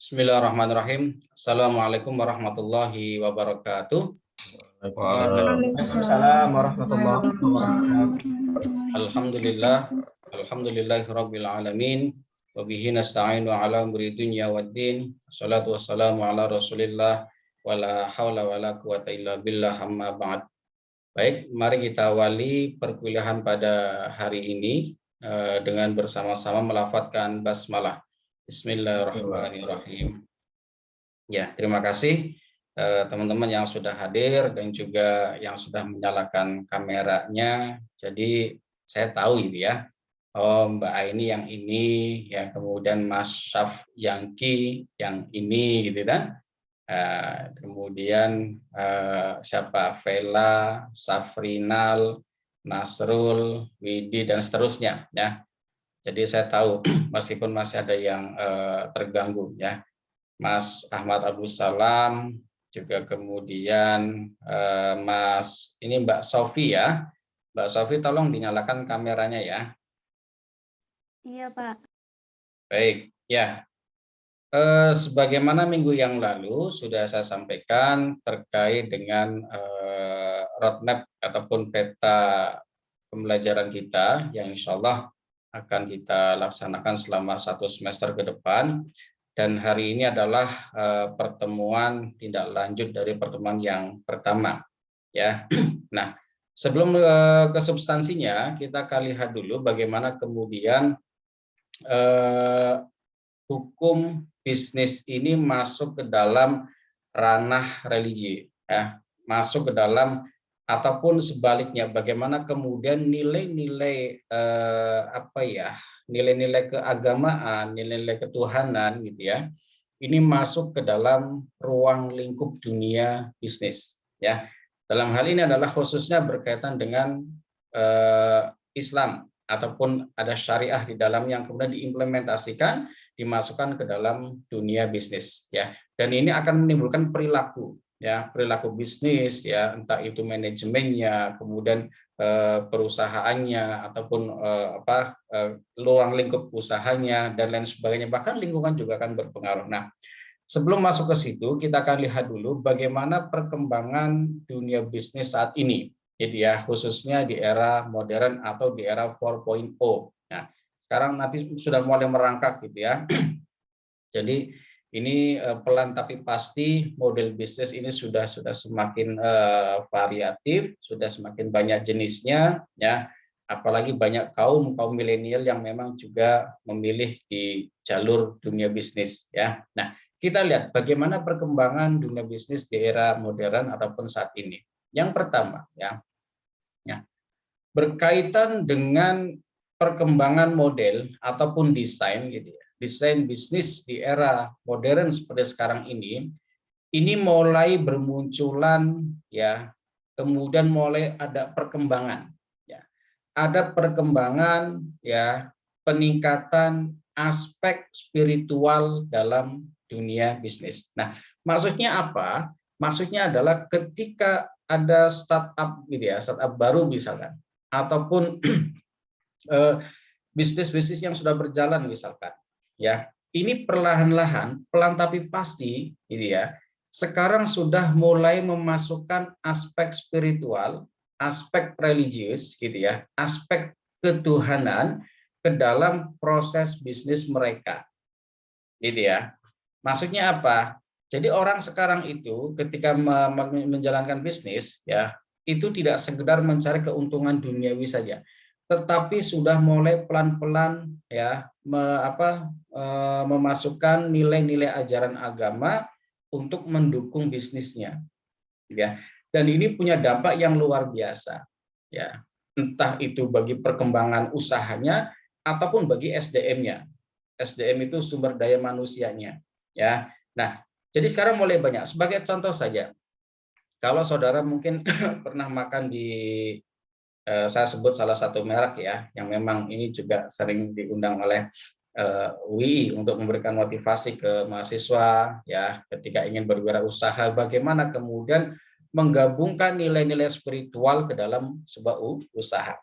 Bismillahirrahmanirrahim. Assalamualaikum warahmatullahi wabarakatuh. Waalaikumsalam warahmatullahi wabarakatuh. Alhamdulillah, alhamdulillahirabbil alamin. Wa bihi nasta'inu ala umri dunya waddin. Wassalatu wassalamu ala Rasulillah wala haula wala quwata illa billah amma ba'd. Baik, mari kita awali perkuliahan pada hari ini dengan bersama-sama melafadzkan basmalah. Bismillahirrahmanirrahim. Ya, terima kasih teman-teman yang sudah hadir dan juga yang sudah menyalakan kameranya. Jadi saya tahu ini ya, oh Mbak Aini yang ini, ya kemudian Mas Syaf Yangki yang ini gitu kan. Kemudian siapa Vela, Safrinal, Nasrul, Widi dan seterusnya ya. Jadi saya tahu meskipun masih ada yang terganggu ya. Mas Ahmad Abdul Salam, juga kemudian Mas ini Mbak Sofi ya. Mbak Sofi tolong dinyalakan kameranya ya. Iya, Pak. Baik, ya. Sebagaimana minggu yang lalu sudah saya sampaikan terkait dengan roadmap ataupun peta pembelajaran kita yang insya Allah akan kita laksanakan selama 1 semester ke depan. Dan hari ini adalah pertemuan tindak lanjut dari pertemuan yang pertama ya. Nah, sebelum ke substansinya kita akan lihat dulu bagaimana kemudian hukum bisnis ini masuk ke dalam ranah religi ya, masuk ke dalam ataupun sebaliknya bagaimana kemudian nilai-nilai apa ya, nilai-nilai keagamaan, nilai-nilai ketuhanan gitu ya. Ini masuk ke dalam ruang lingkup dunia bisnis ya. Dalam hal ini adalah khususnya berkaitan dengan Islam ataupun ada syariah di dalam yang kemudian diimplementasikan, dimasukkan ke dalam dunia bisnis ya. Dan ini akan menimbulkan perilaku ya, perilaku bisnis ya, entah itu manajemennya, kemudian perusahaannya ataupun ruang lingkup usahanya dan lain sebagainya, bahkan lingkungan juga akan berpengaruh. Nah, sebelum masuk ke situ kita akan lihat dulu bagaimana perkembangan dunia bisnis saat ini gitu ya, khususnya di era modern atau di era 4.0. Nah, sekarang nanti sudah mulai merangkak gitu ya. Jadi ini pelan tapi pasti model bisnis ini sudah semakin variatif, sudah semakin banyak jenisnya ya. Apalagi banyak kaum milenial yang memang juga memilih di jalur dunia bisnis ya. Nah, kita lihat bagaimana perkembangan dunia bisnis di era modern ataupun saat ini. Yang pertama ya, berkaitan dengan perkembangan model ataupun desain gitu ya. Desain bisnis di era modern seperti sekarang ini mulai bermunculan ya, kemudian mulai ada perkembangan ya. Ada perkembangan ya, peningkatan aspek spiritual dalam dunia bisnis. Nah, maksudnya apa? Maksudnya adalah ketika ada startup gitu ya, startup baru misalkan, ataupun bisnis-bisnis yang sudah berjalan misalkan ya, ini perlahan-lahan pelan tapi pasti gitu ya, sekarang sudah mulai memasukkan aspek spiritual, aspek religius gitu ya, aspek ketuhanan ke dalam proses bisnis mereka gitu ya. Maksudnya apa? Jadi orang sekarang itu ketika menjalankan bisnis ya, itu tidak sekedar mencari keuntungan duniawi saja, tetapi sudah mulai pelan-pelan ya memasukkan nilai-nilai ajaran agama untuk mendukung bisnisnya ya. Dan ini punya dampak yang luar biasa ya, entah itu bagi perkembangan usahanya ataupun bagi SDM-nya. SDM itu sumber daya manusianya ya. Nah, jadi sekarang mulai banyak. Sebagai contoh saja, kalau saudara mungkin pernah makan di saya sebut salah satu merek ya, yang memang ini juga sering diundang oleh UI untuk memberikan motivasi ke mahasiswa ya, ketika ingin berwirausaha, bagaimana kemudian menggabungkan nilai-nilai spiritual ke dalam sebuah usaha.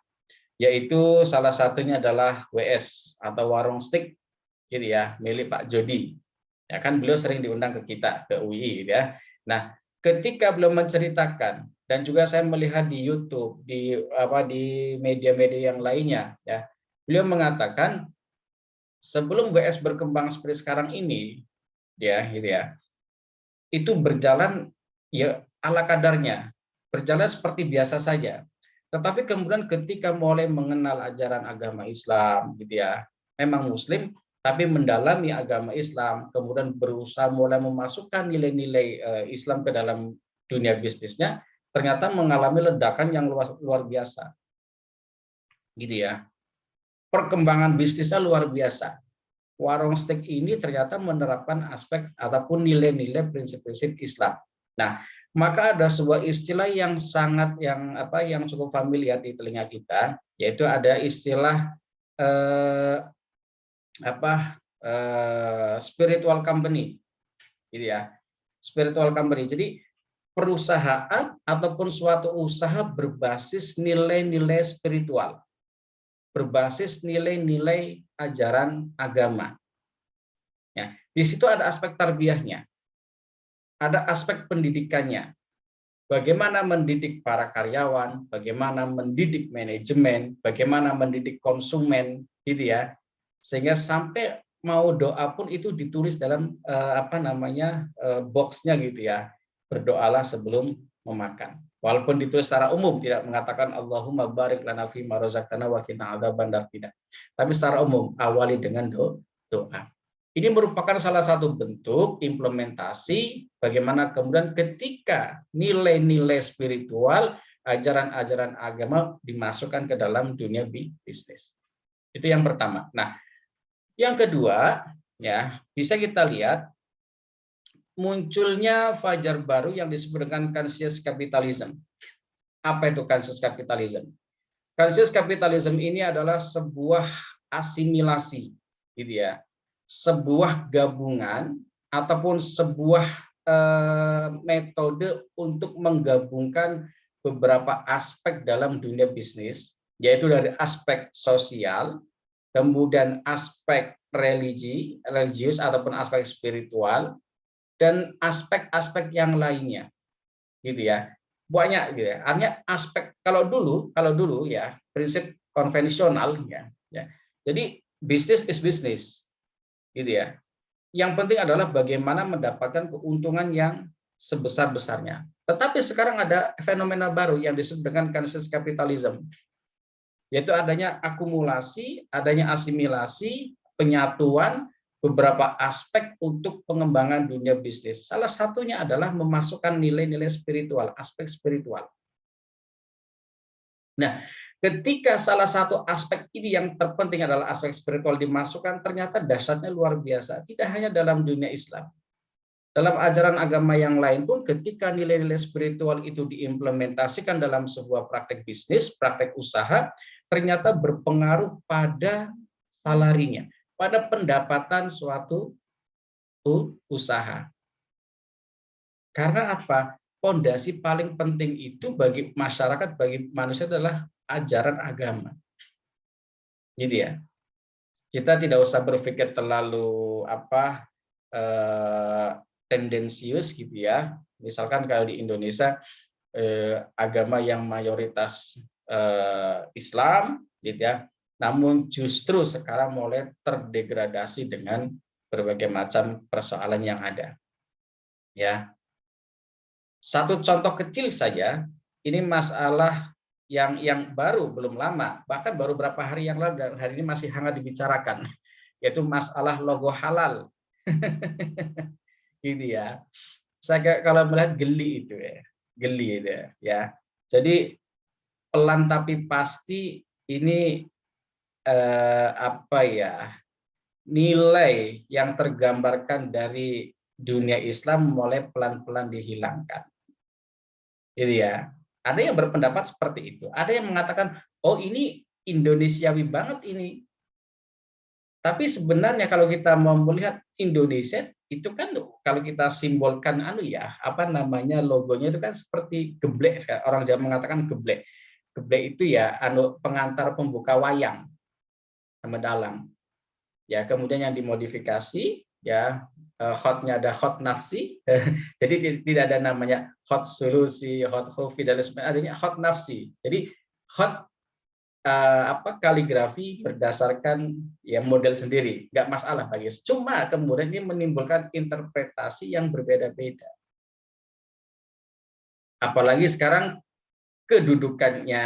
Yaitu salah satunya adalah WS atau warung steak gitu ya, milik Pak Jody. Ya kan beliau sering diundang ke kita, ke UI gitu ya. Nah, ketika beliau menceritakan dan juga saya melihat di YouTube, di media-media yang lainnya ya. Beliau mengatakan sebelum WS berkembang seperti sekarang ini ya gitu ya. Itu berjalan ya ala kadarnya, berjalan seperti biasa saja. Tetapi kemudian ketika mulai mengenal ajaran agama Islam gitu ya, memang muslim tapi mendalami agama Islam, kemudian berusaha mulai memasukkan nilai-nilai Islam ke dalam dunia bisnisnya, ternyata mengalami ledakan yang luar biasa. Gitu ya. Perkembangan bisnisnya luar biasa. Warung steak ini ternyata menerapkan aspek ataupun nilai-nilai prinsip-prinsip Islam. Nah, maka ada sebuah istilah yang yang cukup familiar di telinga kita, yaitu ada istilah spiritual company, gitu ya. Spiritual company. Jadi perusahaan ataupun suatu usaha berbasis nilai-nilai spiritual, berbasis nilai-nilai ajaran agama. Ya, di situ ada aspek tarbiyahnya, ada aspek pendidikannya. Bagaimana mendidik para karyawan, bagaimana mendidik manajemen, bagaimana mendidik konsumen, gitu ya. Sehingga sampai mau doa pun itu ditulis dalam boxnya gitu ya. Berdoalah sebelum memakan. Walaupun ditulis secara umum, tidak mengatakan Allahumma barik lana fi ma razaqtana wa qina adzabannar, tidak. Tapi secara umum awali dengan doa. Ini merupakan salah satu bentuk implementasi bagaimana kemudian ketika nilai-nilai spiritual, ajaran-ajaran agama dimasukkan ke dalam dunia bisnis. Itu yang pertama. Nah, yang kedua, ya, bisa kita lihat munculnya fajar baru yang disebut dengan conscious capitalism. Apa itu conscious capitalism? Conscious capitalism ini adalah sebuah asimilasi, gitu ya, sebuah gabungan ataupun sebuah metode untuk menggabungkan beberapa aspek dalam dunia bisnis, yaitu dari aspek sosial, kemudian aspek religius ataupun aspek spiritual, dan aspek-aspek yang lainnya, gitu ya. Banyak gitu ya. Artinya aspek kalau dulu ya prinsip konvensional ya. Jadi bisnis is business, gitu ya. Yang penting adalah bagaimana mendapatkan keuntungan yang sebesar-besarnya. Tetapi sekarang ada fenomena baru yang disebut dengan conscious capitalism, yaitu adanya akumulasi, adanya asimilasi, penyatuan beberapa aspek untuk pengembangan dunia bisnis. Salah satunya adalah memasukkan nilai-nilai spiritual, aspek spiritual. Nah, ketika salah satu aspek ini yang terpenting adalah aspek spiritual dimasukkan, ternyata dahsyatnya luar biasa. Tidak hanya dalam dunia Islam. Dalam ajaran agama yang lain pun ketika nilai-nilai spiritual itu diimplementasikan dalam sebuah praktek bisnis, praktek usaha, ternyata berpengaruh pada salarinya, pada pendapatan suatu usaha. Karena apa? Fondasi paling penting itu bagi masyarakat, bagi manusia adalah ajaran agama. Gitu ya. Kita tidak usah berpikir terlalu tendensius gitu ya. Misalkan kalau di Indonesia agama yang mayoritas Islam gitu ya. Namun justru sekarang mulai terdegradasi dengan berbagai macam persoalan yang ada. Ya. Satu contoh kecil saja, ini masalah yang baru, belum lama, bahkan baru beberapa hari yang lalu dan hari ini masih hangat dibicarakan, yaitu masalah logo halal. Gitu ya. Saya kalau melihat geli itu ya, geli itu ya. Jadi pelan tapi pasti ini nilai yang tergambarkan dari dunia Islam mulai pelan-pelan dihilangkan. Gitu ya. Ada yang berpendapat seperti itu. Ada yang mengatakan, oh ini Indonesiawi banget ini. Tapi sebenarnya kalau kita mau melihat Indonesia itu kan kalau kita simbolkan logonya itu kan seperti geblek. Orang Jawa mengatakan geblek. Geblek itu ya pengantar pembuka wayang sama dalang. Ya, kemudian yang dimodifikasi ya, hotnya ada hot nafsi, jadi tidak ada namanya hot solusi, hot coffee dan lain sebagainya, adanya hot nafsi. Jadi hot kaligrafi berdasarkan ya model sendiri, nggak masalah bagi. Cuma kemudian ini menimbulkan interpretasi yang berbeda-beda. Apalagi sekarang kedudukannya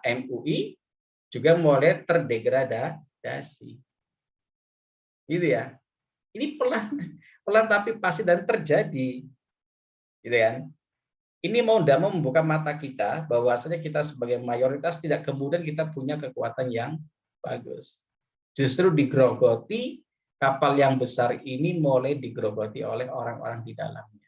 MUI juga mulai terdegradasi, gitu ya. Ini pelan tapi pasti dan terjadi, gitu kan. Ini mau tidak mau membuka mata kita bahwasanya kita sebagai mayoritas tidak kemudian kita punya kekuatan yang bagus. Justru digerogoti, kapal yang besar ini mulai digerogoti oleh orang-orang di dalamnya.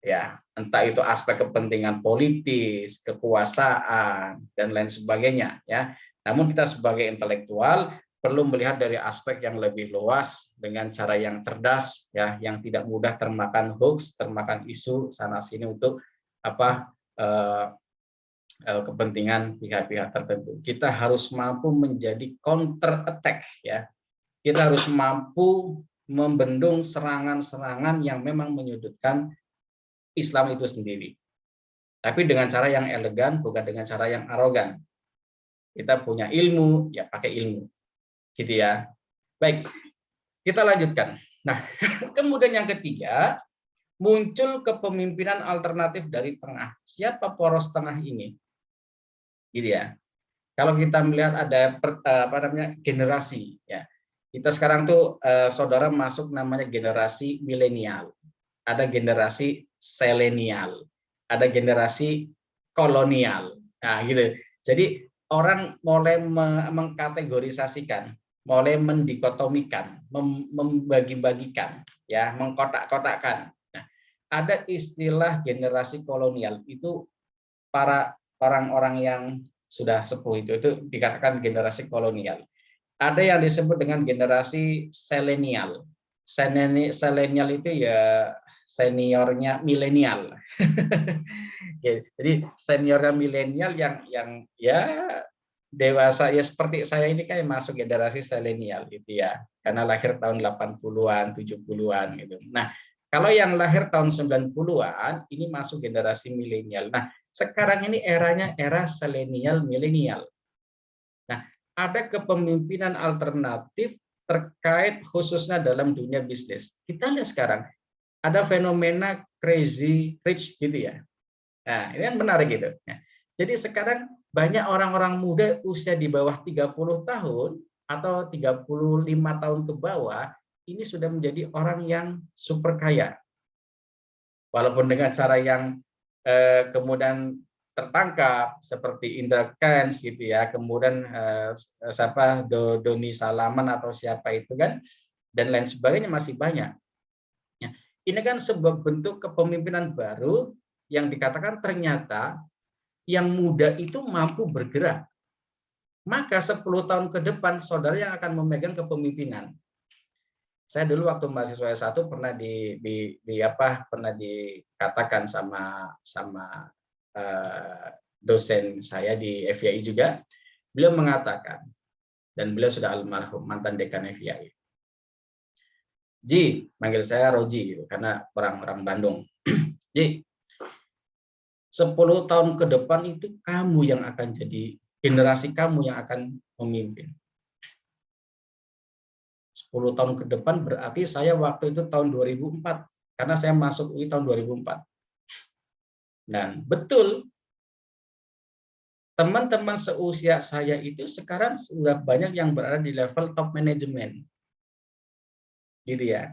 Ya, entah itu aspek kepentingan politis, kekuasaan dan lain sebagainya, ya. Namun kita sebagai intelektual perlu melihat dari aspek yang lebih luas dengan cara yang cerdas, ya, yang tidak mudah termakan hoax, termakan isu sana sini untuk kepentingan pihak-pihak tertentu. Kita harus mampu menjadi counter attack, ya. Kita harus mampu membendung serangan-serangan yang memang menyudutkan Islam itu sendiri. Tapi dengan cara yang elegan, bukan dengan cara yang arogan. Kita punya ilmu, ya pakai ilmu. Gitu ya. Baik, kita lanjutkan. Nah, kemudian yang ketiga, muncul kepemimpinan alternatif dari tengah. Siapa poros tengah ini? Gitu ya. Kalau kita melihat ada generasi, ya. Kita sekarang tuh saudara masuk namanya generasi milenial. Ada generasi selenial, ada generasi kolonial. Nah, gitu. Jadi orang mulai mengkategorisasikan, mulai mendikotomikan, membagi-bagikan, ya, mengkotak-kotakkan. Nah, ada istilah generasi kolonial, itu para orang-orang yang sudah sepuh itu dikatakan generasi kolonial. Ada yang disebut dengan generasi selenial. Selenial itu ya seniornya milenial. Jadi seniornya milenial yang ya dewasa, ya seperti saya ini kan masuk generasi selenial gitu ya. Karena lahir tahun 80-an, 70-an gitu. Nah, kalau yang lahir tahun 90-an ini masuk generasi milenial. Nah, sekarang ini eranya era selenial milenial. Nah, ada kepemimpinan alternatif terkait khususnya dalam dunia bisnis. Kita lihat sekarang ada fenomena crazy rich gitu ya. Nah, ini kan menarik gitu. Nah, jadi sekarang banyak orang-orang muda usia di bawah 30 tahun atau 35 tahun ke bawah ini sudah menjadi orang yang super kaya. Walaupun dengan cara yang kemudian tertangkap seperti Indra Kents gitu ya, kemudian siapa Doni Salaman atau siapa itu kan, dan lain sebagainya masih banyak. Ya, ini kan sebuah bentuk kepemimpinan baru yang dikatakan ternyata yang muda itu mampu bergerak. Maka 10 tahun ke depan saudara yang akan memegang kepemimpinan. Saya dulu waktu mahasiswa S1 pernah pernah dikatakan sama dosen saya di FYI juga. Beliau mengatakan, dan beliau sudah almarhum, mantan dekan FYI. Ji, manggil saya Roji gitu, karena orang-orang Bandung. Ji, 10 tahun ke depan itu kamu yang akan jadi, generasi kamu yang akan memimpin. 10 tahun ke depan berarti saya waktu itu tahun 2004, karena saya masuk UI tahun 2004. Dan betul, teman-teman seusia saya itu sekarang sudah banyak yang berada di level top manajemen. Gitu ya.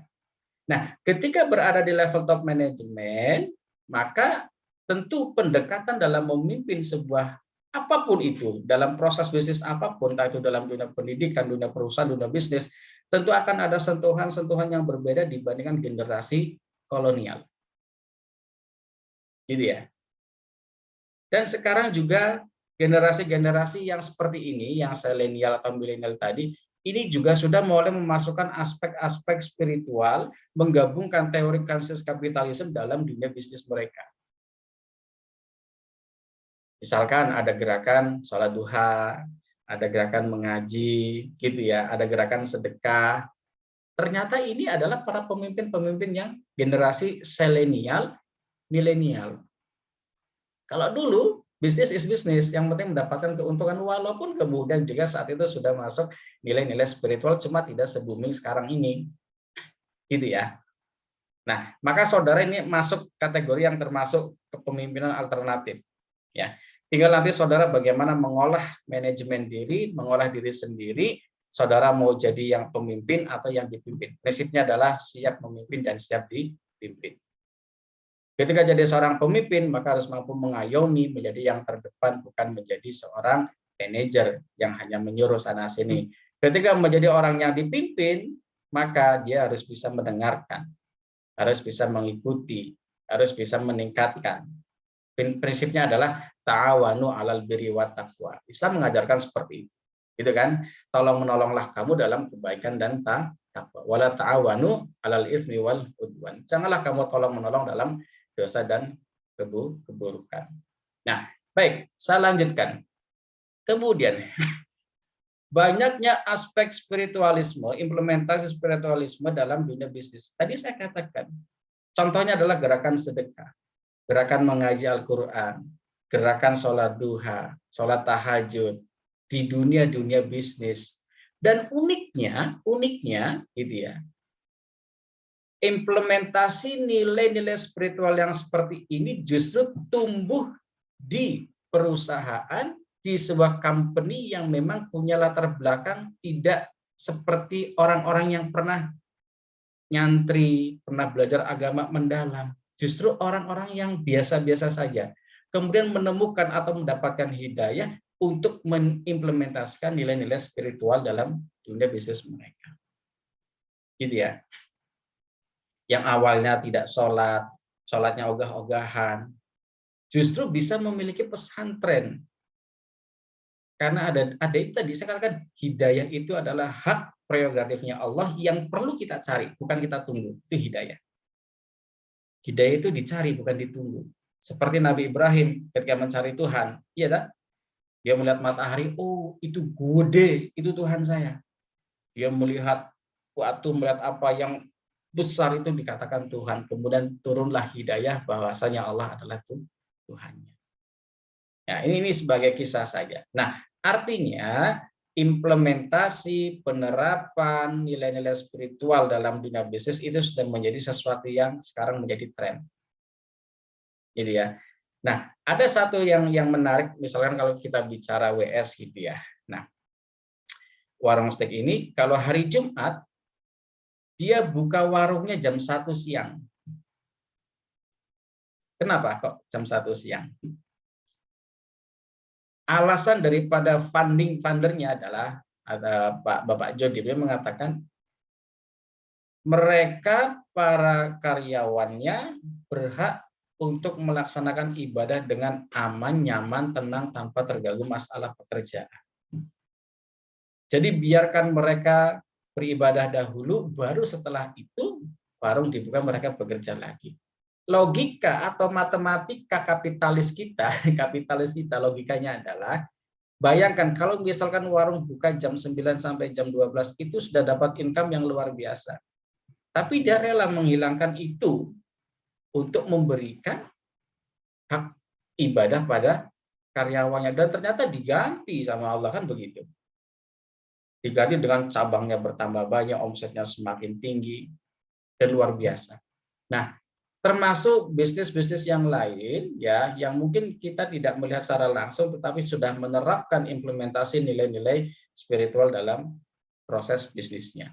Nah, ketika berada di level top manajemen, maka tentu pendekatan dalam memimpin sebuah apapun itu, dalam proses bisnis apapun, entah itu dalam dunia pendidikan, dunia perusahaan, dunia bisnis, tentu akan ada sentuhan-sentuhan yang berbeda dibandingkan generasi kolonial. Gitu ya. Dan sekarang juga generasi-generasi yang seperti ini, yang selenial atau milenial tadi, ini juga sudah mulai memasukkan aspek-aspek spiritual, menggabungkan teori conscious capitalism dalam dunia bisnis mereka. Misalkan ada gerakan sholat duha, ada gerakan mengaji, gitu ya, ada gerakan sedekah. ternyata ini adalah para pemimpin-pemimpin yang generasi selenial, milenial. Kalau dulu bisnis is bisnis, yang penting mendapatkan keuntungan walaupun kemudian juga saat itu sudah masuk nilai-nilai spiritual, cuma tidak se-booming sekarang ini, gitu ya. Nah, maka saudara ini masuk kategori yang termasuk kepemimpinan alternatif, ya. Tinggal nanti saudara bagaimana mengolah manajemen diri, mengolah diri sendiri. Saudara mau jadi yang pemimpin atau yang dipimpin. Prinsipnya adalah siap memimpin dan siap dipimpin. Ketika jadi seorang pemimpin, maka harus mampu mengayomi, menjadi yang terdepan, bukan menjadi seorang manajer yang hanya menyuruh sana-sini. Ketika menjadi orang yang dipimpin, maka dia harus bisa mendengarkan, harus bisa mengikuti, harus bisa meningkatkan. Prinsipnya adalah ta'awanu 'alal birri wat taqwa. Islam mengajarkan seperti itu. Gitu kan? Tolong-menolonglah kamu dalam kebaikan dan takwa. Wala ta'awanu 'alal itsmi wal udwan. Janganlah kamu tolong-menolong dalam dosa dan keburukan. Nah, baik, saya lanjutkan. Kemudian banyaknya aspek spiritualisme, implementasi spiritualisme dalam dunia bisnis. Tadi saya katakan, contohnya adalah gerakan sedekah, gerakan mengaji Al-Quran, gerakan sholat duha, sholat tahajud di dunia bisnis. Dan uniknya, gitu ya, implementasi nilai-nilai spiritual yang seperti ini justru tumbuh di perusahaan, di sebuah company yang memang punya latar belakang tidak seperti orang-orang yang pernah nyantri, pernah belajar agama mendalam. Justru orang-orang yang biasa-biasa saja. Kemudian menemukan atau mendapatkan hidayah untuk mengimplementasikan nilai-nilai spiritual dalam dunia bisnis mereka. Gitu ya. Yang awalnya tidak sholat, sholatnya ogah-ogahan, justru bisa memiliki pesantren. Karena ada itu tadi, saya katakan hidayah itu adalah hak prerogatifnya Allah yang perlu kita cari, bukan kita tunggu. Itu hidayah. Hidayah itu dicari, bukan ditunggu. Seperti Nabi Ibrahim ketika mencari Tuhan, iya tak? Dia melihat matahari, oh itu gede, itu Tuhan saya. Dia melihat melihat apa yang besar itu dikatakan Tuhan. Kemudian turunlah hidayah bahwasanya Allah adalah Tuhannya. Ya, ini sebagai kisah saja. Nah, artinya implementasi penerapan nilai-nilai spiritual dalam dunia bisnis itu sudah menjadi sesuatu yang sekarang menjadi tren. Jadi ya. Nah, ada satu yang menarik, misalkan kalau kita bicara WS gitu ya. Nah, warung steak ini kalau hari Jumat dia buka warungnya jam 1 siang. Kenapa kok jam 1 siang? Alasan daripada fundernya adalah Bapak Jody, dia mengatakan mereka para karyawannya berhak untuk melaksanakan ibadah dengan aman, nyaman, tenang, tanpa terganggu masalah pekerjaan. Jadi biarkan mereka beribadah dahulu, baru setelah itu warung dibuka, mereka bekerja lagi. Logika atau matematika kapitalis kita logikanya adalah, bayangkan kalau misalkan warung buka jam 9 sampai jam 12 itu sudah dapat income yang luar biasa. Tapi dia rela menghilangkan itu untuk memberikan hak ibadah pada karyawannya, dan ternyata diganti sama Allah, kan begitu. Diganti dengan cabangnya bertambah banyak, omsetnya semakin tinggi, dan luar biasa. Nah, termasuk bisnis-bisnis yang lain ya, yang mungkin kita tidak melihat secara langsung, tetapi sudah menerapkan implementasi nilai-nilai spiritual dalam proses bisnisnya.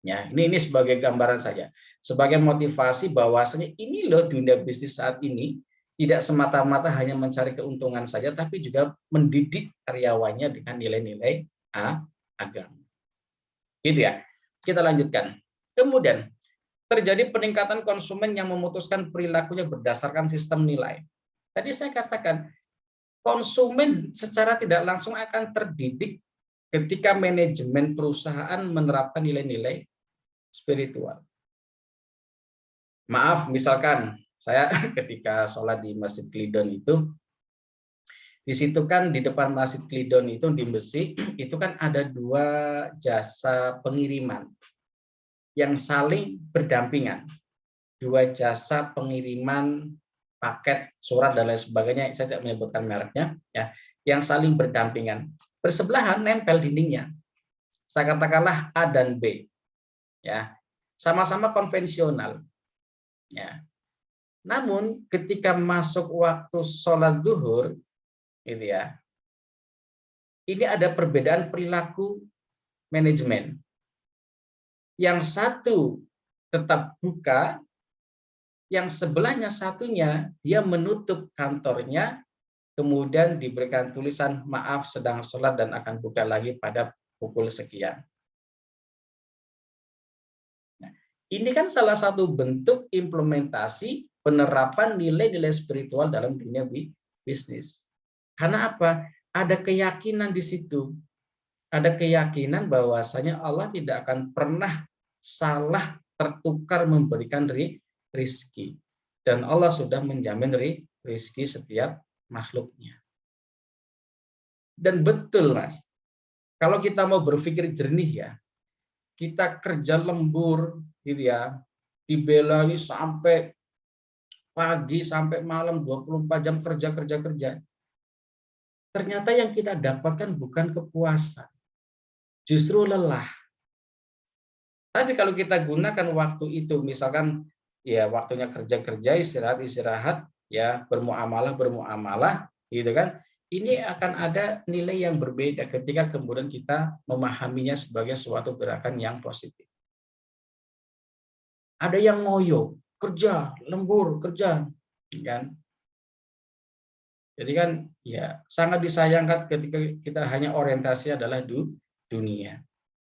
Ya, ini sebagai gambaran saja, sebagai motivasi bahwasanya ini loh dunia bisnis saat ini tidak semata-mata hanya mencari keuntungan saja, tapi juga mendidik karyawannya dengan nilai-nilai agama. Gitu ya. Kita lanjutkan. Kemudian terjadi peningkatan konsumen yang memutuskan perilakunya berdasarkan sistem nilai. Tadi saya katakan konsumen secara tidak langsung akan terdidik ketika manajemen perusahaan menerapkan nilai-nilai spiritual. Maaf, misalkan saya ketika sholat di Masjid Klidon di situ kan di depan Masjid Klidon itu di Besi, itu kan ada 2 jasa pengiriman. yang saling berdampingan. Dua jasa pengiriman paket, surat dan lain sebagainya, saya tidak menyebutkan mereknya, ya, yang saling berdampingan. Bersebelahan nempel dindingnya. Saya katakanlah A dan B, ya, sama-sama konvensional, ya. Namun ketika masuk waktu sholat zuhur, gitu ya, ini ada perbedaan perilaku manajemen. Yang satu tetap buka, yang sebelahnya satunya dia menutup kantornya, kemudian diberikan tulisan maaf sedang sholat dan akan buka lagi pada pukul sekian. Nah, ini kan salah satu bentuk implementasi penerapan nilai-nilai spiritual dalam dunia bisnis. Karena apa? Ada keyakinan di situ. Ada keyakinan bahwasanya Allah tidak akan pernah salah tertukar memberikan rizki. Dan Allah sudah menjamin rizki setiap makhluknya. Dan betul, Mas, kalau kita mau berpikir jernih ya, kita kerja lembur gitu ya, dibelai sampai pagi sampai malam 24 jam kerja. Ternyata yang kita dapatkan bukan kepuasan, justru lelah. Tapi kalau kita gunakan waktu itu, misalkan ya waktunya kerja, istirahat, ya bermuamalah, gitu kan? Ini akan ada nilai yang berbeda ketika kemudian kita memahaminya sebagai suatu gerakan yang positif. Ada yang ngoyo, kerja, lembur, kerja, kan? Jadi kan ya sangat disayangkan ketika kita hanya orientasi adalah dunia.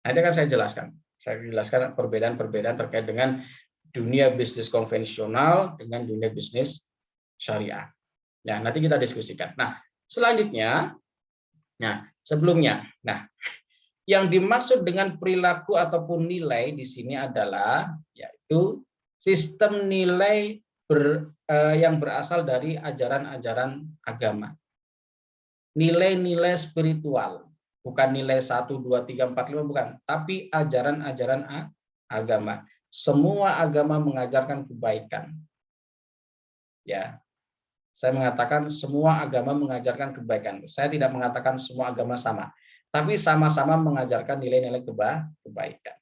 Nanti akan saya jelaskan. Saya jelaskan perbedaan-perbedaan terkait dengan dunia bisnis konvensional dengan dunia bisnis syariah. Ya, nanti kita diskusikan. Nah, selanjutnya, sebelumnya, yang dimaksud dengan perilaku ataupun nilai di sini adalah yaitu sistem nilai yang berasal dari ajaran-ajaran agama. Nilai-nilai spiritual. Bukan nilai 1, 2, 3, 4, 5, bukan. Tapi ajaran-ajaran agama. Semua agama mengajarkan kebaikan. Ya, saya mengatakan semua agama mengajarkan kebaikan. Saya tidak mengatakan semua agama sama. Tapi sama-sama mengajarkan nilai-nilai kebaikan.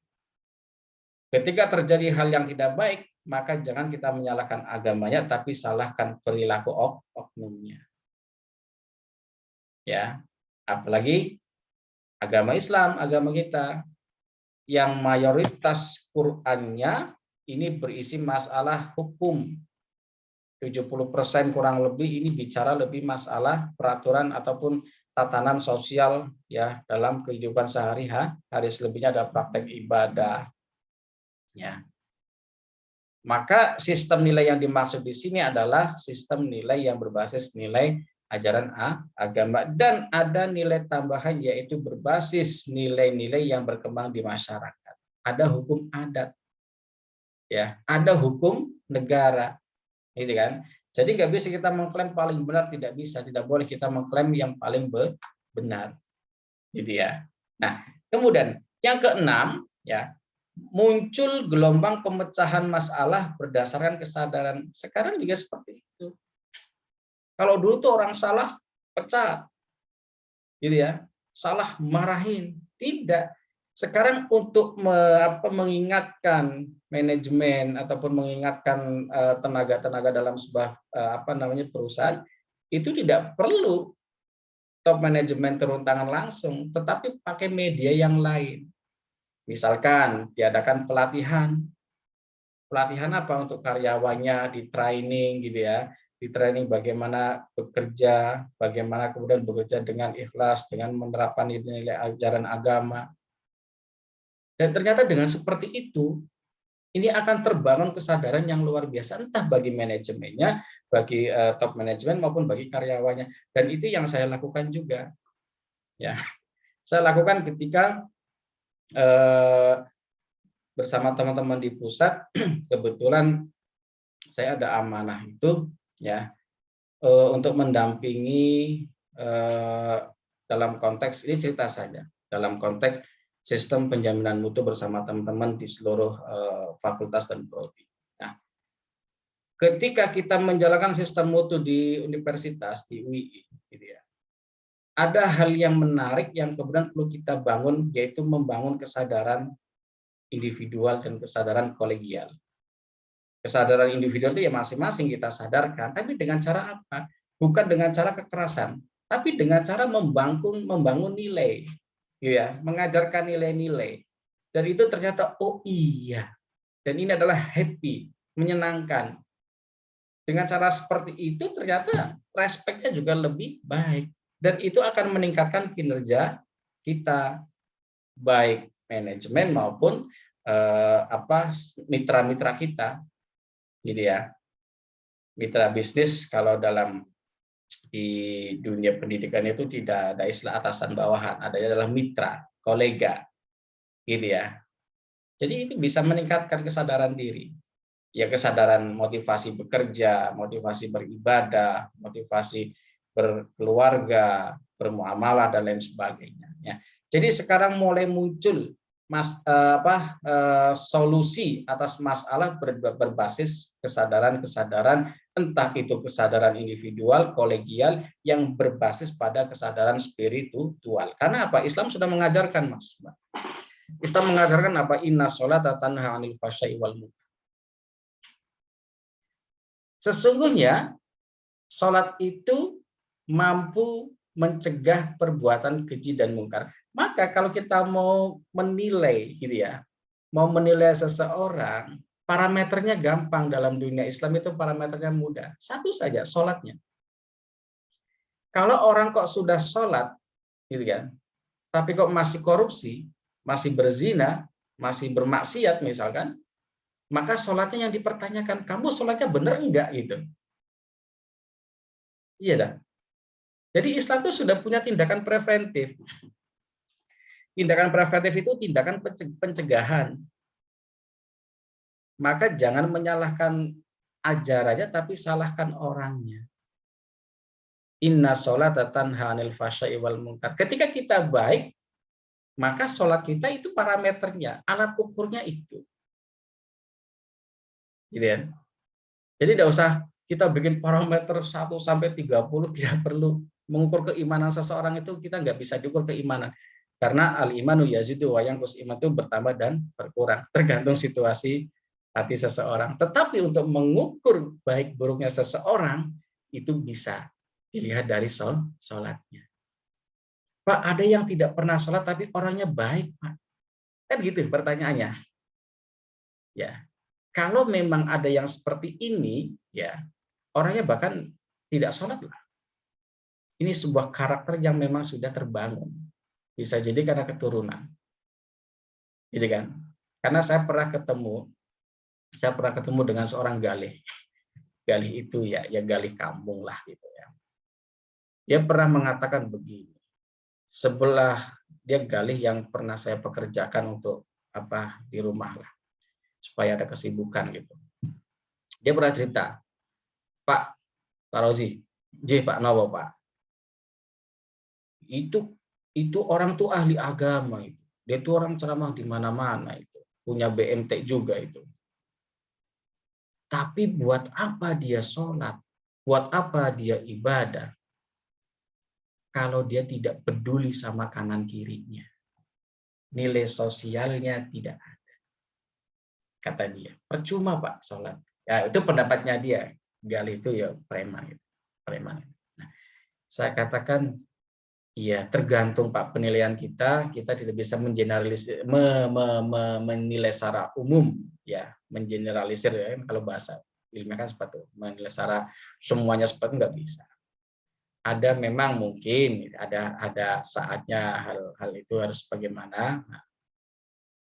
Ketika terjadi hal yang tidak baik, maka jangan kita menyalahkan agamanya, tapi salahkan perilaku oknumnya. Ya, apalagi agama Islam, agama kita yang mayoritas Qur'annya ini berisi masalah hukum. 70% kurang lebih ini bicara lebih masalah peraturan ataupun tatanan sosial ya dalam kehidupan sehari-hari, selebihnya ada praktek ibadah. Ya. Maka sistem nilai yang dimaksud di sini adalah sistem nilai yang berbasis nilai ajaran agama, dan ada nilai tambahan yaitu berbasis nilai-nilai yang berkembang di masyarakat. Ada hukum adat, ya, ada hukum negara, gitu kan? Jadi nggak bisa kita mengklaim paling benar, tidak bisa, tidak boleh kita mengklaim yang paling benar, gitu ya. Nah, kemudian yang keenam, ya, muncul gelombang pemecahan masalah berdasarkan kesadaran. Sekarang juga seperti itu. Kalau dulu tuh orang salah pecat, gitu ya, salah marahin, tidak. Sekarang untuk mengingatkan manajemen ataupun mengingatkan tenaga-tenaga dalam sebuah perusahaan, itu tidak perlu top manajemen turun tangan langsung, tetapi pakai media yang lain. Misalkan diadakan pelatihan apa untuk karyawannya, di training gitu ya. Di training bagaimana bekerja, bagaimana kemudian bekerja dengan ikhlas, dengan menerapkan nilai ajaran agama. Dan ternyata dengan seperti itu, ini akan terbangun kesadaran yang luar biasa, entah bagi manajemennya, bagi top manajemen maupun bagi karyawannya. Dan itu yang saya lakukan juga. Ya, saya lakukan ketika bersama teman-teman di pusat. Kebetulan saya ada amanah itu, ya, untuk mendampingi dalam konteks ini cerita saja, dalam konteks sistem penjaminan mutu bersama teman-teman di seluruh fakultas dan prodi. Nah, ketika kita menjalankan sistem mutu di universitas di UI, gitu ya, ada hal yang menarik yang kemudian perlu kita bangun, yaitu membangun kesadaran individual dan kesadaran kolegial. Kesadaran individual itu ya masing-masing kita sadarkan, tapi dengan cara apa? Bukan dengan cara kekerasan, tapi dengan cara membangun nilai, ya, mengajarkan nilai-nilai. Dan itu ternyata oh iya, dan ini adalah happy, menyenangkan. Dengan cara seperti itu ternyata respeknya juga lebih baik, dan itu akan meningkatkan kinerja kita, baik manajemen maupun mitra-mitra kita, gitu ya. Mitra bisnis kalau dalam di dunia pendidikan itu tidak ada istilah atasan bawahan, adanya adalah mitra, kolega, gitu ya. Jadi itu bisa meningkatkan kesadaran diri. Ya, kesadaran motivasi bekerja, motivasi beribadah, motivasi berkeluarga, bermuamalah dan lain sebagainya. Ya. Jadi sekarang mulai muncul solusi atas masalah berbasis kesadaran-kesadaran, entah itu kesadaran individual, kolegial yang berbasis pada kesadaran spiritual. Karena apa? Islam sudah mengajarkan, Mas. Islam mengajarkan apa? Inna sholata tanha 'anil fahsya'i wal munkar. Sesungguhnya sholat itu mampu mencegah perbuatan keji dan mungkar. Maka kalau kita mau menilai, gitu ya, mau menilai seseorang, parameternya gampang dalam dunia Islam itu parameternya mudah. Satu saja, sholatnya. Kalau orang kok sudah sholat, gitu kan, tapi kok masih korupsi, masih berzina, masih bermaksiat misalkan, maka sholatnya yang dipertanyakan, kamu sholatnya benar enggak gitu. Iya dah. Jadi Islam itu sudah punya tindakan preventif. Tindakan preventif itu tindakan pencegahan. Maka jangan menyalahkan ajarannya, tapi salahkan orangnya. Inna sholata tanha 'anil fahsya'i wal munkar. Ketika kita baik, maka sholat kita itu parameternya, alat ukurnya itu. Gitu ya. Jadi tidak usah kita bikin parameter 1 sampai 30, tidak perlu. Mengukur keimanan seseorang itu kita nggak bisa diukur keimanan. Karena al-imanu yazidu wa yanqus, iman itu bertambah dan berkurang, tergantung situasi hati seseorang. Tetapi untuk mengukur baik buruknya seseorang, itu bisa dilihat dari sholatnya. Pak, ada yang tidak pernah sholat tapi orangnya baik, Pak. Kan gitu pertanyaannya. Ya, kalau memang ada yang seperti ini, ya orangnya bahkan tidak sholat lah. Ini sebuah karakter yang memang sudah terbangun. Bisa jadi karena keturunan. Gitu kan? Karena saya pernah ketemu dengan seorang galih. Galih itu ya galih kampung lah gitu ya. Dia pernah mengatakan begini. Sebelah dia galih yang pernah saya pekerjakan untuk di rumah lah. Supaya ada kesibukan gitu. Dia pernah cerita, Pak Rozi, Pak Nowo Pak. Itu orang tuh ahli agama itu. Dia tuh orang ceramah di mana-mana itu. Punya BMT juga itu. Tapi buat apa dia sholat? Buat apa dia ibadah? Kalau dia tidak peduli sama kanan kirinya. Nilai sosialnya tidak ada. Kata dia. Percuma Pak sholat. Ya, itu pendapatnya dia. Gali itu ya preman. Preman. Nah, saya katakan, iya, tergantung Pak penilaian kita tidak bisa mengeneralisir, menilai secara umum, ya, mengeneralisir ya, kalau bahasa ilmiah kan seperti itu, menilai secara semuanya seperti nggak bisa. Ada memang mungkin ada saatnya hal itu harus bagaimana, nah,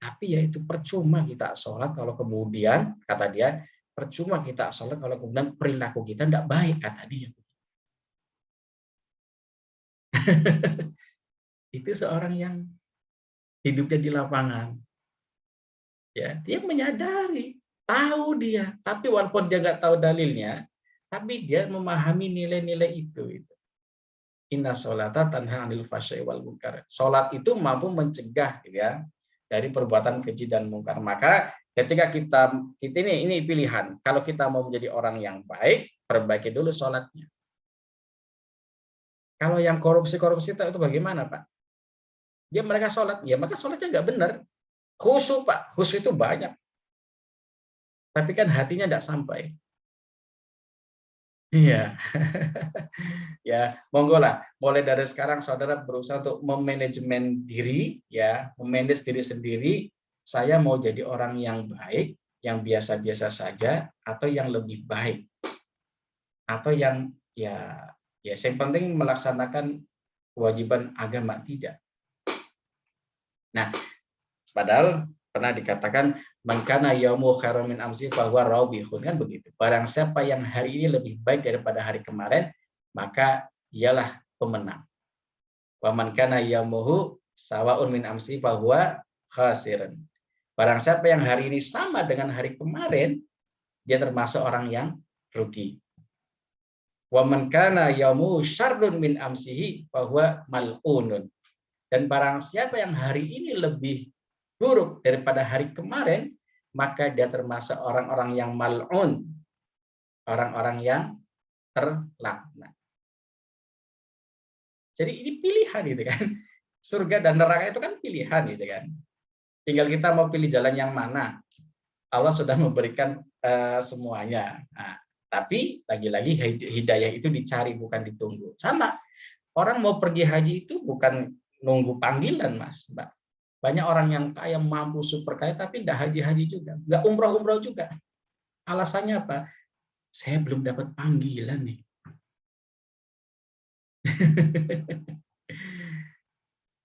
tapi ya itu percuma kita sholat kalau kemudian kata dia percuma kita sholat kalau kemudian perilaku kita tidak baik kata dia. Itu seorang yang hidupnya di lapangan. Ya, dia menyadari, tahu dia, tapi walaupun dia nggak tahu dalilnya, tapi dia memahami nilai-nilai itu. Inna sholata tanha 'anil fahsya'i wal munkar. Salat itu mampu mencegah gitu ya dari perbuatan keji dan mungkar. Maka ketika kita ini pilihan. Kalau kita mau menjadi orang yang baik, perbaiki dulu salatnya. Kalau yang korupsi-korupsi itu bagaimana, Pak? Dia mereka sholat, ya maka sholatnya nggak benar. Khusyuk, Pak. Khusyuk itu banyak. Tapi kan hatinya nggak sampai. Iya. Ya, monggo lah. Mulai dari sekarang saudara berusaha untuk memanajemen diri, ya, memanage diri sendiri. Saya mau jadi orang yang baik, yang biasa-biasa saja, atau yang lebih baik, atau yang yang penting melaksanakan kewajiban agama tidak. Nah, padahal pernah dikatakan mangkana yaumu khairum min amsi fahuwa raubihun, kan begitu. Barang siapa yang hari ini lebih baik daripada hari kemarin, maka dialah pemenang. Wa man kana yaumuhu sawaun min amsi fahuwa khasirun. Barang siapa yang hari ini sama dengan hari kemarin, dia termasuk orang yang rugi. Wa man kana yaumuhu syarrun min amsihi fahuwa mal'unun. Dan barang siapa yang hari ini lebih buruk daripada hari kemarin, maka dia termasuk orang-orang yang mal'un, orang-orang yang terlaknat. Jadi ini pilihan gitu kan. Surga dan neraka itu kan pilihan gitu kan. Tinggal kita mau pilih jalan yang mana. Allah sudah memberikan semuanya. Nah, tapi lagi-lagi hidayah itu dicari bukan ditunggu. Sama, orang mau pergi haji itu bukan nunggu panggilan, Mas, Mbak. Banyak orang yang kaya, mampu, super kaya, tapi tidak haji-haji juga. Nggak umroh-umroh juga. Alasannya apa? Saya belum dapat panggilan nih.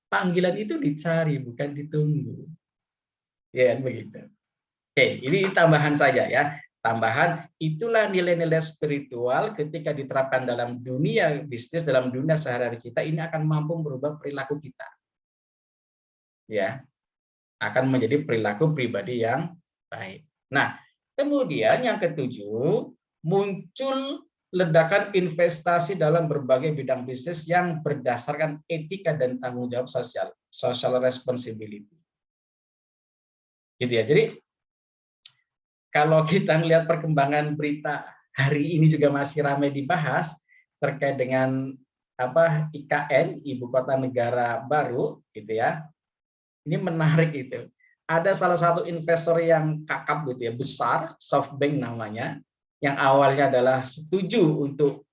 Panggilan itu dicari, bukan ditunggu. Ya, begitu. Oke, ini tambahan saja ya. Tambahan, itulah nilai-nilai spiritual ketika diterapkan dalam dunia bisnis, dalam dunia sehari-hari kita, ini akan mampu merubah perilaku kita. Ya, akan menjadi perilaku pribadi yang baik. Nah, kemudian yang ketujuh, muncul ledakan investasi dalam berbagai bidang bisnis yang berdasarkan etika dan tanggung jawab sosial, social responsibility. Gitu ya. Jadi kalau kita melihat perkembangan berita hari ini juga masih ramai dibahas terkait dengan IKN, Ibu Kota Negara Baru, gitu ya. Ini menarik itu. Ada salah satu investor yang kakap gitu ya, besar, SoftBank namanya, yang awalnya adalah setuju untuk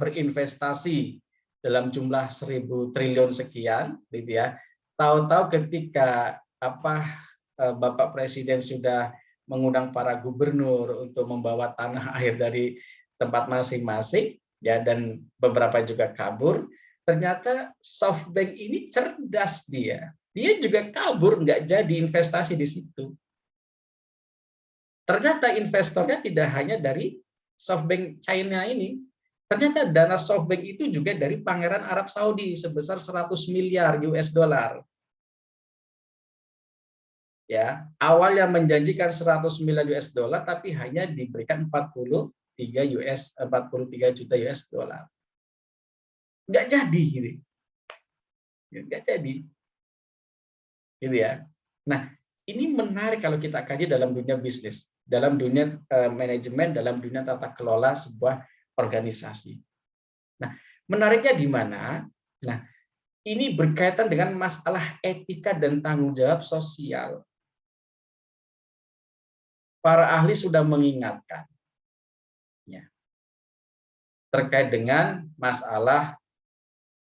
berinvestasi dalam jumlah 1.000 triliun sekian, gitu ya. Tahu-tahu ketika Bapak Presiden sudah mengundang para gubernur untuk membawa tanah air dari tempat masing-masing, ya, dan beberapa juga kabur. Ternyata SoftBank ini cerdas dia juga kabur, nggak jadi investasi di situ. Ternyata investornya tidak hanya dari SoftBank China ini. Ternyata dana SoftBank itu juga dari Pangeran Arab Saudi sebesar 100 miliar US dollar. Ya, awalnya menjanjikan 100 miliar US dollar tapi hanya diberikan 43 juta US dollar. Nggak jadi gitu. Nggak jadi. Gitu ya. Nah, ini menarik kalau kita kaji dalam dunia bisnis, dalam dunia manajemen, dalam dunia tata kelola sebuah organisasi. Nah, menariknya di mana? Nah, ini berkaitan dengan masalah etika dan tanggung jawab sosial. Para ahli sudah mengingatkan ya, terkait dengan masalah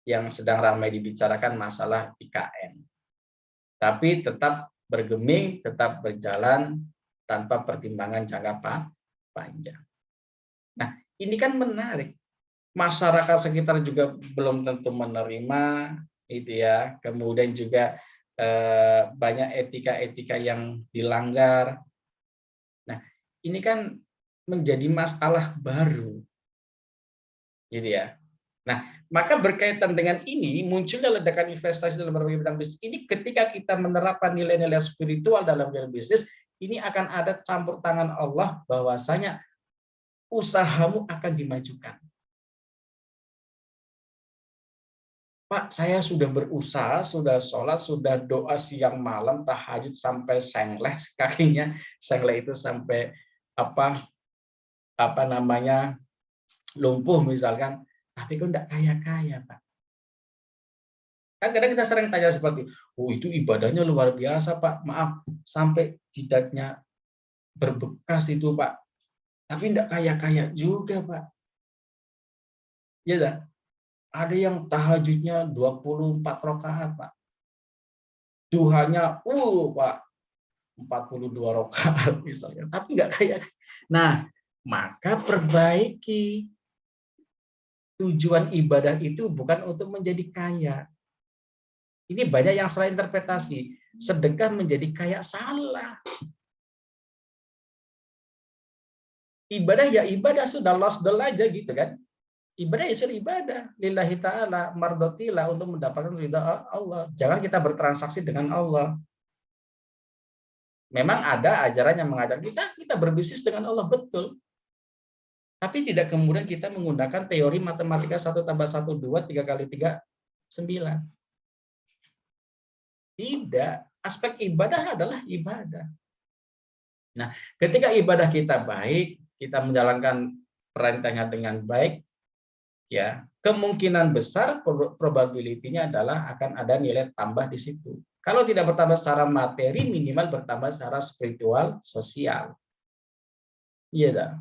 yang sedang ramai dibicarakan, masalah IKN. Tapi tetap bergeming, tetap berjalan tanpa pertimbangan jangka panjang. Nah, ini kan menarik. Masyarakat sekitar juga belum tentu menerima, itu ya. Kemudian juga banyak etika-etika yang dilanggar. Nah, ini kan menjadi masalah baru, gitu ya. Nah, maka berkaitan dengan ini munculnya ledakan investasi dalam berbagai bidang bisnis. Ini ketika kita menerapkan nilai-nilai spiritual dalam bidang bisnis, ini akan ada campur tangan Allah bahwasanya usahamu akan dimajukan. Pak, saya sudah berusaha, sudah sholat, sudah doa siang malam, tahajud sampai sengleh kakinya, sengleh itu sampai apa apa namanya lumpuh misalkan, tapi kok enggak kaya-kaya, Pak. Kan kadang kita sering tanya seperti, oh itu ibadahnya luar biasa, Pak. Maaf, sampai jidatnya berbekas itu, Pak. Tapi enggak kaya-kaya juga, Pak. Iya enggak? Ada yang tahajudnya 24 rakaat, Pak. Duhanya, Pak, 42 rakaat misalnya, tapi nggak kayak. Nah, maka perbaiki tujuan ibadah itu bukan untuk menjadi kaya. Ini banyak yang salah interpretasi. Sedekah menjadi kaya, salah. Ibadah ya ibadah, sudah lost aja gitu kan. Ibadah ya sudah ibadah. Lillahi ta'ala, mardotilah untuk mendapatkan ridha Allah. Jangan kita bertransaksi dengan Allah. Memang ada ajaran yang mengajak kita berbisnis dengan Allah, betul. Tapi tidak kemudian kita menggunakan teori matematika 1 tambah 1, 2, 3 kali 3, 9. Tidak. Aspek ibadah adalah ibadah. Nah, ketika ibadah kita baik, kita menjalankan perintahnya dengan baik, ya kemungkinan besar probability-nya adalah akan ada nilai tambah di situ. Kalau tidak bertambah secara materi, minimal bertambah secara spiritual, sosial. Iya dah.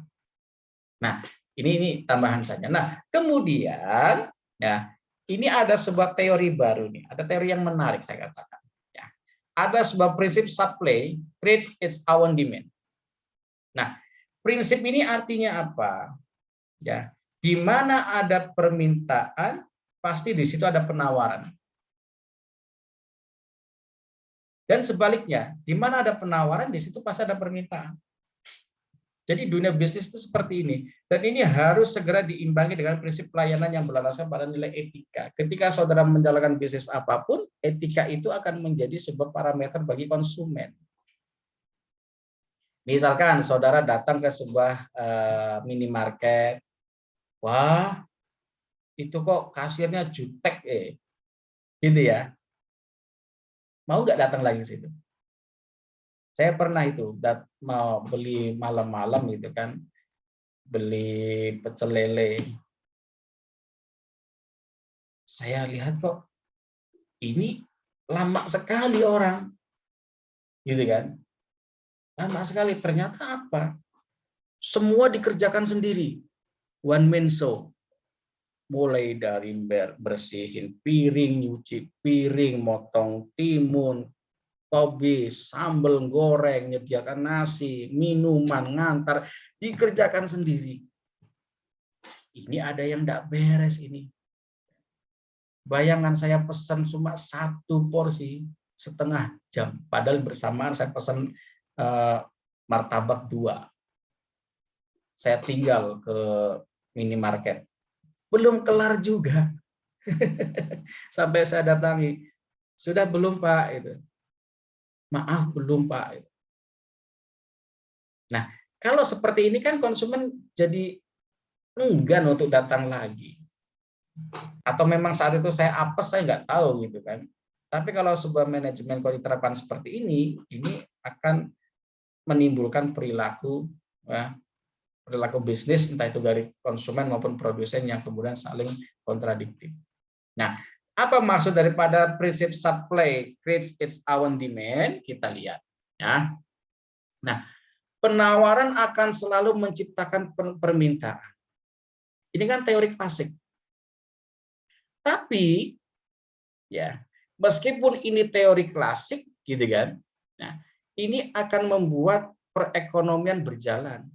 Nah, ini tambahan saja. Nah, kemudian ya, ini ada sebuah teori baru nih. Ada teori yang menarik saya katakan. Ya. Ada sebuah prinsip supply creates its own demand. Nah, prinsip ini artinya apa? Ya, di mana ada permintaan, pasti di situ ada penawaran. Dan sebaliknya, di mana ada penawaran, di situ pasti ada permintaan. Jadi dunia bisnis itu seperti ini. Dan ini harus segera diimbangi dengan prinsip pelayanan yang berlandaskan pada nilai etika. Ketika saudara menjalankan bisnis apapun, etika itu akan menjadi sebuah parameter bagi konsumen. Misalkan saudara datang ke sebuah minimarket, wah itu kok kasirnya jutek, gitu ya. Mau nggak datang lagi ke situ? Saya pernah itu mau beli malam-malam gitu kan, beli pecel lele. Saya lihat kok ini lama sekali orang, gitu kan? Lama sekali. Ternyata apa? Semua dikerjakan sendiri, one man show. Mulai dari bersihin piring, nyuci piring, motong timun, tobi, sambal goreng, menyediakan nasi, minuman, ngantar, dikerjakan sendiri. Ini ada yang tidak beres ini. Bayangan saya pesan cuma 1 porsi, setengah jam. Padahal bersamaan saya pesan martabak 2. Saya tinggal ke minimarket. Belum kelar juga. Sampai saya datangi. Sudah belum, Pak? Itu. Maaf, belum, Pak. Nah, kalau seperti ini kan konsumen jadi enggan untuk datang lagi. Atau memang saat itu saya apes, saya nggak tahu gitu kan. Tapi kalau sebuah manajemen kalau diterapkan seperti ini akan menimbulkan perilaku bisnis, entah itu dari konsumen maupun produsen yang kemudian saling kontradiktif. Nah, apa maksud daripada prinsip supply creates its own demand? Kita lihat. Ya. Nah, penawaran akan selalu menciptakan permintaan. Ini kan teori klasik. Tapi, ya, meskipun ini teori klasik, gitu kan, nah, ini akan membuat perekonomian berjalan.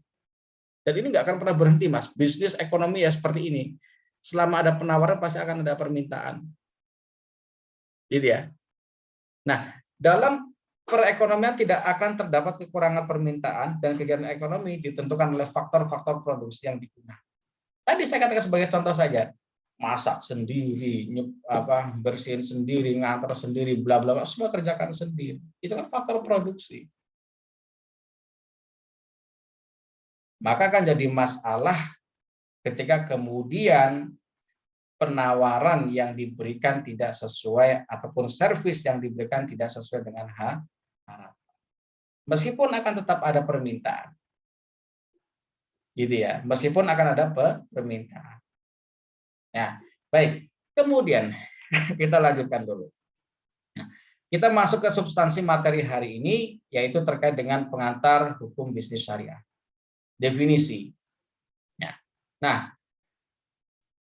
Dan ini nggak akan pernah berhenti, Mas. Bisnis ekonomi ya seperti ini. Selama ada penawaran pasti akan ada permintaan. Gitu ya. Nah, dalam perekonomian tidak akan terdapat kekurangan permintaan dan kegiatan ekonomi ditentukan oleh faktor-faktor produksi yang digunakan. Tadi saya katakan sebagai contoh saja, masak sendiri, bersihin sendiri, ngantar sendiri, bla bla bla, semua kerjakan sendiri. Itu kan faktor produksi. Maka kan jadi masalah ketika kemudian penawaran yang diberikan tidak sesuai ataupun servis yang diberikan tidak sesuai dengan harapan. Meskipun akan tetap ada permintaan. Gitu ya, meskipun akan ada permintaan. Ya, baik. Kemudian kita lanjutkan dulu. Nah, kita masuk ke substansi materi hari ini, yaitu terkait dengan pengantar hukum bisnis syariah. Definisi. Ya. Nah,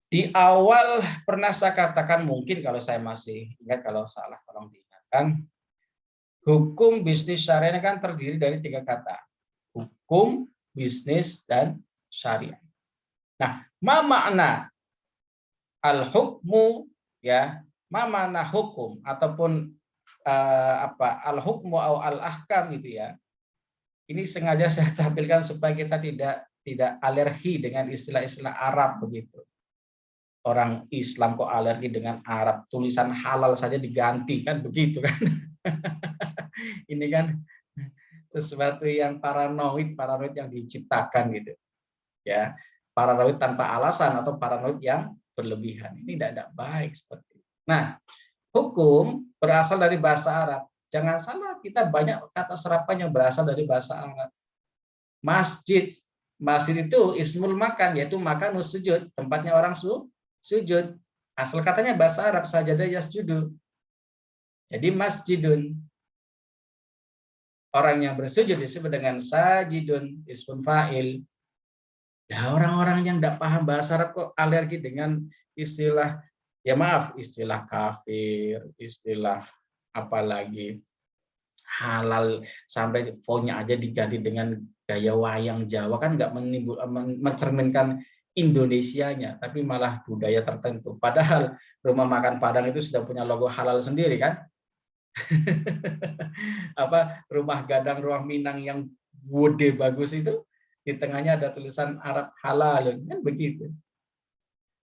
di awal pernah saya katakan, mungkin kalau saya masih ingat, kalau salah tolong diingatkan, hukum bisnis syariah ini kan terdiri dari 3 kata. Hukum, bisnis, dan syariah. Nah, ma makna al-hukmu, ya, ma makna hukum ataupun al-hukmu atau al-ahkam gitu ya. Ini sengaja saya tampilkan supaya kita tidak alergi dengan istilah-istilah Arab begitu. Orang Islam kok alergi dengan Arab, tulisan halal saja diganti kan begitu kan. Ini kan sesuatu yang paranoid yang diciptakan gitu. Ya, paranoid tanpa alasan atau paranoid yang berlebihan. Ini tidak baik seperti itu. Nah, hukum berasal dari bahasa Arab. Jangan salah, kita banyak kata serapan yang berasal dari bahasa Arab. Masjid, masjid itu ismul makan, yaitu makan sujud, tempatnya orang sujud. Asal katanya bahasa Arab, sajadah yasjudu. Jadi masjidun. Orang yang bersujud disebut dengan sajidun, ismun fa'il. Ya, orang-orang yang tidak paham bahasa Arab kok alergi dengan istilah, ya maaf, istilah kafir, istilah apalagi halal, sampai fontnya aja diganti dengan gaya wayang Jawa, kan nggak mencerminkan Indonesianya, tapi malah budaya tertentu. Padahal rumah makan Padang itu sudah punya logo halal sendiri kan? Apa rumah Gadang, rumah Minang yang gede bagus itu di tengahnya ada tulisan Arab halal, kan begitu.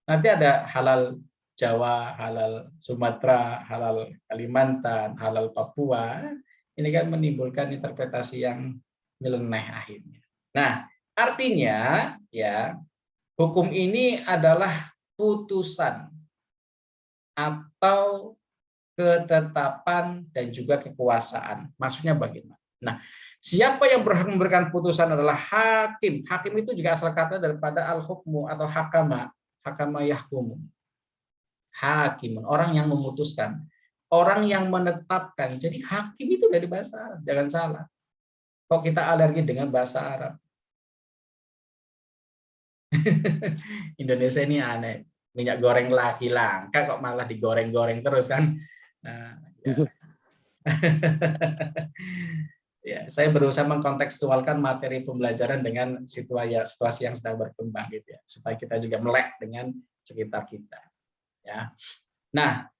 Nanti ada halal Jawa, halal Sumatera, halal Kalimantan, halal Papua. Ini kan menimbulkan interpretasi yang nyeleneh akhirnya. Nah, artinya ya hukum ini adalah putusan atau ketetapan dan juga kekuasaan. Maksudnya bagaimana? Nah, siapa yang berhak memberikan putusan adalah hakim. Hakim itu juga asal kata daripada al-hukmu atau hakama, hakama yahkumu. Hakim, orang yang memutuskan, orang yang menetapkan. Jadi hakim itu dari bahasa Arab, jangan salah. Kok kita alergi dengan bahasa Arab? Indonesia ini aneh. Minyak goreng lagi langka kok malah digoreng-goreng terus kan. Nah, ya. Ya, saya berusaha mengkontekstualkan materi pembelajaran dengan situasi yang sedang berkembang gitu ya, supaya kita juga melek dengan sekitar kita. Ya. Nah,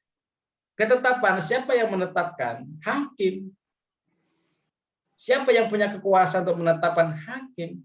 ketetapan siapa yang menetapkan? Hakim. Siapa yang punya kekuasaan untuk menetapkan? Hakim.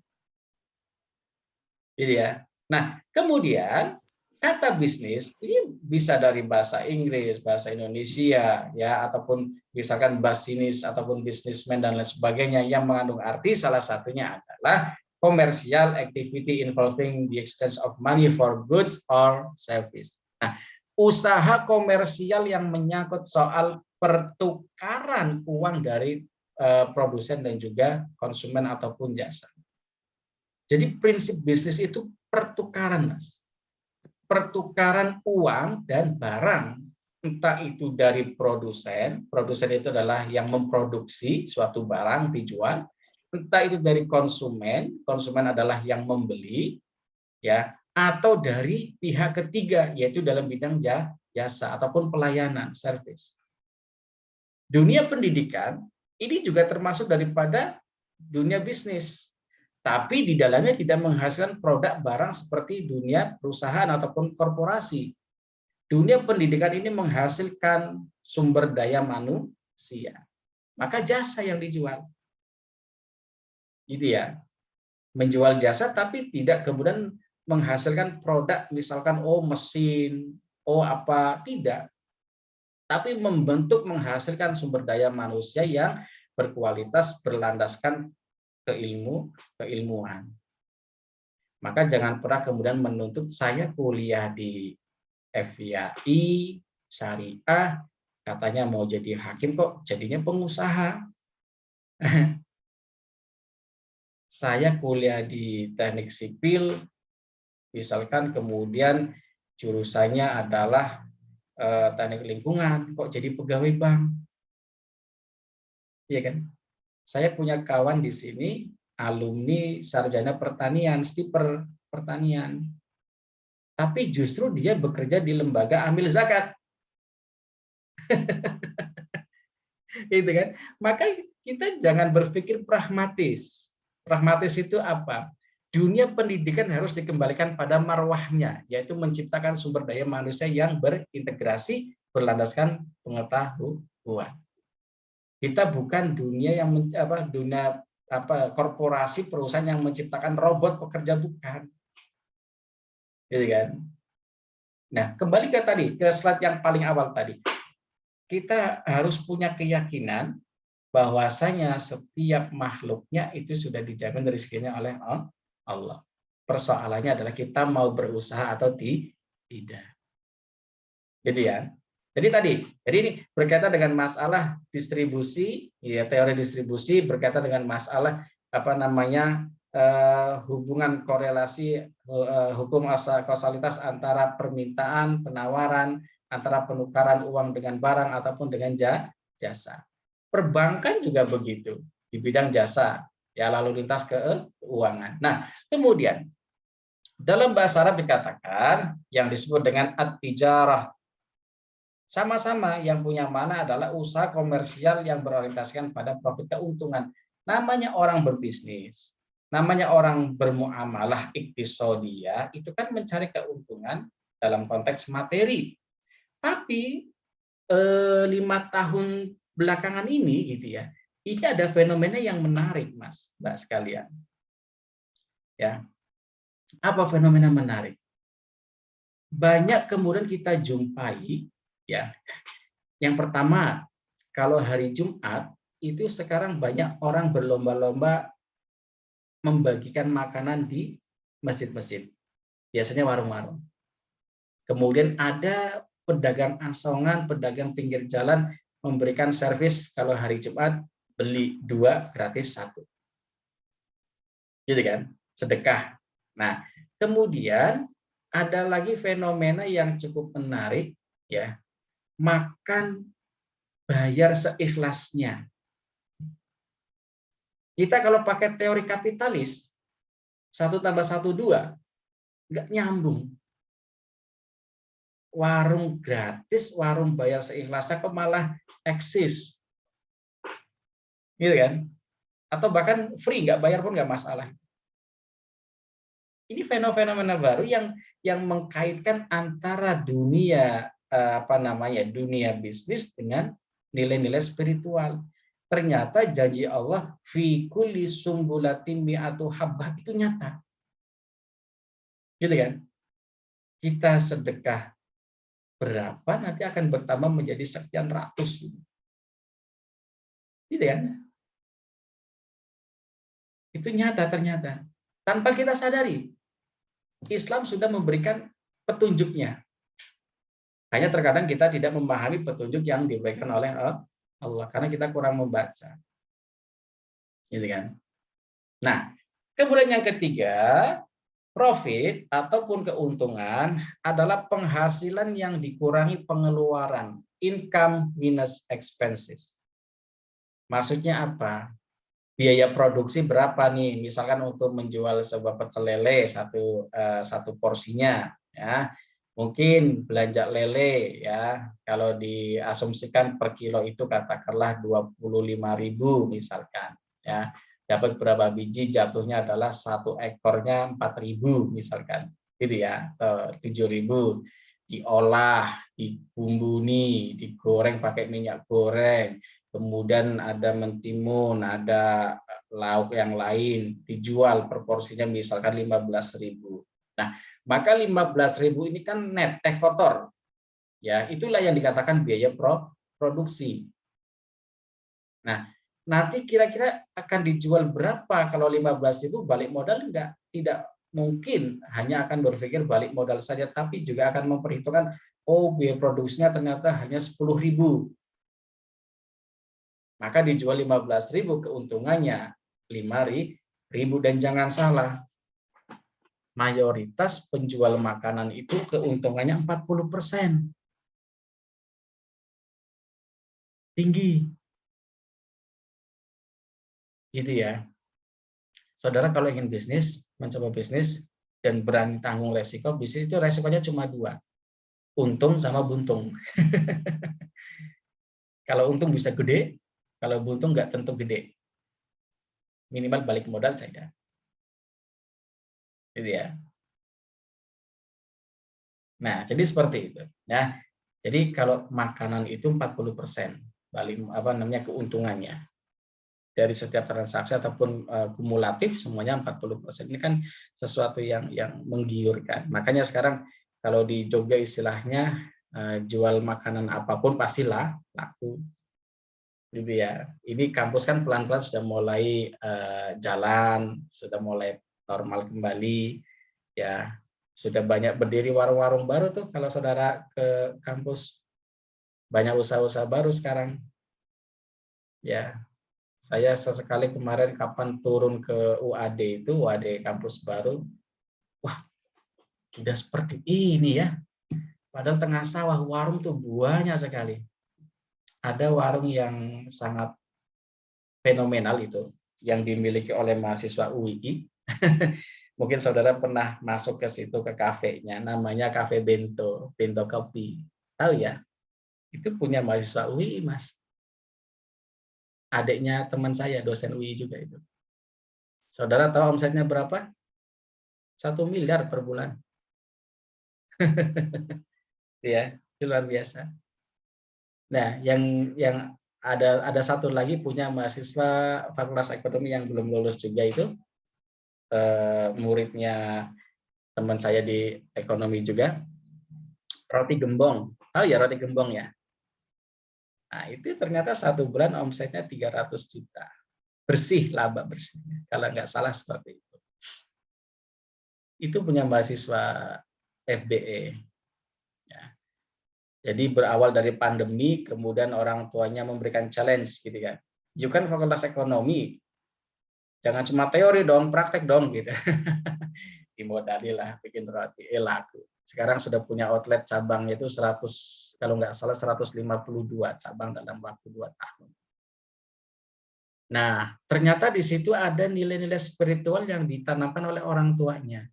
Gitu ya. Nah, kemudian kata bisnis ini bisa dari bahasa Inggris, bahasa Indonesia, ya, ataupun misalkan basinis ataupun bisnismen dan lain sebagainya yang mengandung arti salah satunya adalah commercial activity involving the exchange of money for goods or service. Nah, usaha komersial yang menyangkut soal pertukaran uang dari produsen dan juga konsumen ataupun jasa. Jadi prinsip bisnis itu pertukaran, Mas. Pertukaran uang dan barang, entah itu dari produsen itu adalah yang memproduksi suatu barang dijual, entah itu dari konsumen adalah yang membeli, ya, atau dari pihak ketiga, yaitu dalam bidang jasa ataupun pelayanan, service. Dunia pendidikan ini juga termasuk daripada dunia bisnis. Tapi di dalamnya tidak menghasilkan produk barang seperti dunia perusahaan ataupun korporasi. Dunia pendidikan ini menghasilkan sumber daya manusia. Maka jasa yang dijual. Gitu ya. Menjual jasa tapi tidak kemudian menghasilkan produk misalkan mesin, apa, tidak. Tapi menghasilkan sumber daya manusia yang berkualitas berlandaskan keilmuan. Maka jangan pernah kemudian menuntut saya kuliah di FYI, syariah, katanya mau jadi hakim kok jadinya pengusaha. Saya kuliah di teknik sipil, misalkan kemudian jurusannya adalah teknik lingkungan, kok jadi pegawai bank? Iya kan? Saya punya kawan di sini, alumni sarjana pertanian, stiper pertanian. Tapi justru dia bekerja di lembaga amil zakat. Gitu kan? Maka kita jangan berpikir pragmatis. Pragmatis itu apa? Dunia pendidikan harus dikembalikan pada marwahnya, yaitu menciptakan sumber daya manusia yang berintegrasi berlandaskan pengetahuan. Kita bukan dunia yang dunia korporasi perusahaan yang menciptakan robot pekerja, bukan. Gitu kan? Nah, kembali ke tadi, ke slide yang paling awal tadi. Kita harus punya keyakinan bahwasanya setiap makhluknya itu sudah dijamin rezekinya oleh Allah. Persoalannya adalah kita mau berusaha atau tidak. Jadi ya. Jadi ini berkaitan dengan masalah distribusi, ya, teori distribusi berkaitan dengan masalah hubungan korelasi hukum kausalitas antara permintaan, penawaran, antara penukaran uang dengan barang ataupun dengan jasa. Perbankan juga begitu di bidang jasa, ya, lalu lintas keuangan. Nah, kemudian dalam bahasa Arab dikatakan yang disebut dengan at-tijarah. Sama-sama yang punya mana adalah usaha komersial yang berorientasikan pada profit, keuntungan. Namanya orang berbisnis, namanya orang bermuamalah iktisodiyah, itu kan mencari keuntungan dalam konteks materi. Tapi 5 tahun belakangan ini gitu ya, ini ada fenomena yang menarik, Mas, Mbak sekalian. Ya. Apa fenomena menarik? Banyak kemudian kita jumpai, ya. Yang pertama, kalau hari Jumat itu sekarang banyak orang berlomba-lomba membagikan makanan di masjid-masjid. Biasanya warung-warung. Kemudian ada pedagang asongan, pedagang pinggir jalan memberikan servis kalau hari Jumat beli 2 gratis 1. Gitu kan? Sedekah. Nah, kemudian ada lagi fenomena yang cukup menarik, ya. Makan bayar seikhlasnya. Kita kalau pakai teori kapitalis 1 tambah 1 2, nggak nyambung. Warung gratis, warung bayar seikhlasnya kok malah eksis, gitu kan? Atau bahkan free, nggak bayar pun nggak masalah. Ini fenomena baru yang mengkaitkan antara dunia dunia bisnis dengan nilai-nilai spiritual. Ternyata janji Allah fi kulli sumbulatin mi'atu habbah itu nyata. Gitu kan? Kita sedekah berapa nanti akan bertambah menjadi sekian ratus. Gitu kan? Itu nyata ternyata. Tanpa kita sadari. Islam sudah memberikan petunjuknya. Hanya terkadang kita tidak memahami petunjuk yang diberikan oleh Allah karena kita kurang membaca. Gitu kan? Nah, kemudian yang ketiga, profit ataupun keuntungan adalah penghasilan yang dikurangi pengeluaran, income minus expenses. Maksudnya apa? Biaya produksi berapa nih? Misalkan untuk menjual sebuah pecel lele satu porsinya, ya. Mungkin belanja lele, ya, kalau diasumsikan per kilo itu katakanlah 25.000 misalkan, ya. Dapat berapa biji, jatuhnya adalah 1 ekornya 4.000 misalkan, gitu ya, atau 7.000. Diolah, dibumbuni, digoreng pakai minyak goreng, kemudian ada mentimun, ada lauk yang lain, dijual proporsinya misalkan 15.000. Nah, maka 15.000 ini kan net, kotor. Ya, itulah yang dikatakan biaya produksi. Nah, nanti kira-kira akan dijual berapa kalau 15.000 balik modal enggak? Tidak mungkin hanya akan berpikir balik modal saja, tapi juga akan memperhitungkan, oh biaya produksinya ternyata hanya 10.000. Maka dijual 15.000, keuntungannya 5.000. Dan jangan salah, mayoritas penjual makanan itu keuntungannya 40%. Tinggi. Gitu ya. Saudara kalau ingin bisnis, mencoba bisnis, dan berani tanggung resiko, bisnis itu resikonya cuma 2. Untung sama buntung. Kalau untung bisa gede, kalau buntung nggak tentu gede. Minimal balik modal saja. Gitu ya. Nah, jadi seperti itu. Ya. Jadi kalau makanan itu 40% balik keuntungannya. Dari setiap transaksi ataupun kumulatif semuanya 40%. Ini kan sesuatu yang menggiurkan. Makanya sekarang kalau di Jogja istilahnya jual makanan apapun pastilah laku. Gitu ya. Ini kampus kan pelan-pelan sudah mulai jalan, sudah mulai normal kembali ya. Sudah banyak berdiri warung-warung baru tuh kalau saudara ke kampus. Banyak usaha-usaha baru sekarang. Ya. Saya sesekali kemarin kapan turun ke UAD kampus baru, wah sudah seperti ini ya. Padahal tengah sawah, warung tuh banyak sekali. Ada warung yang sangat fenomenal itu, yang dimiliki oleh mahasiswa UII. Mungkin saudara pernah masuk ke situ, ke kafenya, namanya Cafe Bento, Bento Kopi. Tahu ya? Itu punya mahasiswa UII, Mas. Adiknya teman saya, dosen UI juga itu. Saudara tahu omsetnya berapa? 1 miliar per bulan. Ya, itu luar biasa. Nah, yang ada satu lagi punya mahasiswa Fakultas Ekonomi yang belum lulus juga itu, muridnya teman saya di ekonomi juga, roti gembong. Tahu ya roti gembong ya? Nah, itu ternyata 1 bulan omsetnya 300 juta. Bersih, laba bersihnya. Kalau nggak salah seperti itu. Itu punya mahasiswa FBE. Ya. Jadi berawal dari pandemi, kemudian orang tuanya memberikan challenge gitu kan. You kan Fakultas Ekonomi, jangan cuma teori dong, praktek dong gitu. Dimodali lah bikin roti, laku. Sekarang sudah punya outlet cabang itu 100, kalau nggak salah 152 cabang dalam waktu 2 tahun. Nah, ternyata di situ ada nilai-nilai spiritual yang ditanamkan oleh orang tuanya.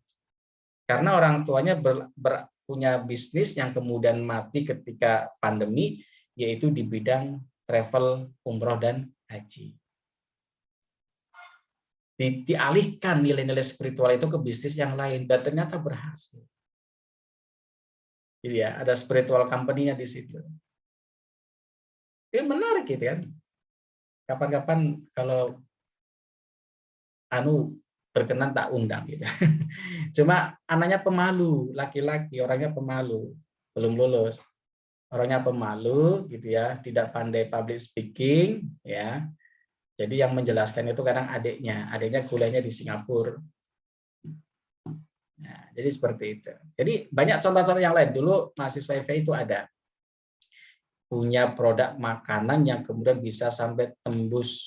Karena orang tuanya punya bisnis yang kemudian mati ketika pandemi, yaitu di bidang travel, umroh, dan haji. Dialihkan nilai-nilai spiritual itu ke bisnis yang lain, dan ternyata berhasil. Jadi ya, ada spiritual company-nya di situ. Ya menarik gitu kan. Kapan-kapan kalau berkenan tak undang gitu. Cuma anaknya pemalu, laki-laki, orangnya pemalu, belum lulus. Orangnya pemalu gitu ya, tidak pandai public speaking ya. Jadi yang menjelaskan itu kadang adiknya kuliahnya di Singapura. Nah, jadi seperti itu. Jadi banyak contoh-contoh yang lain. Dulu mahasiswa FI itu ada punya produk makanan yang kemudian bisa sampai tembus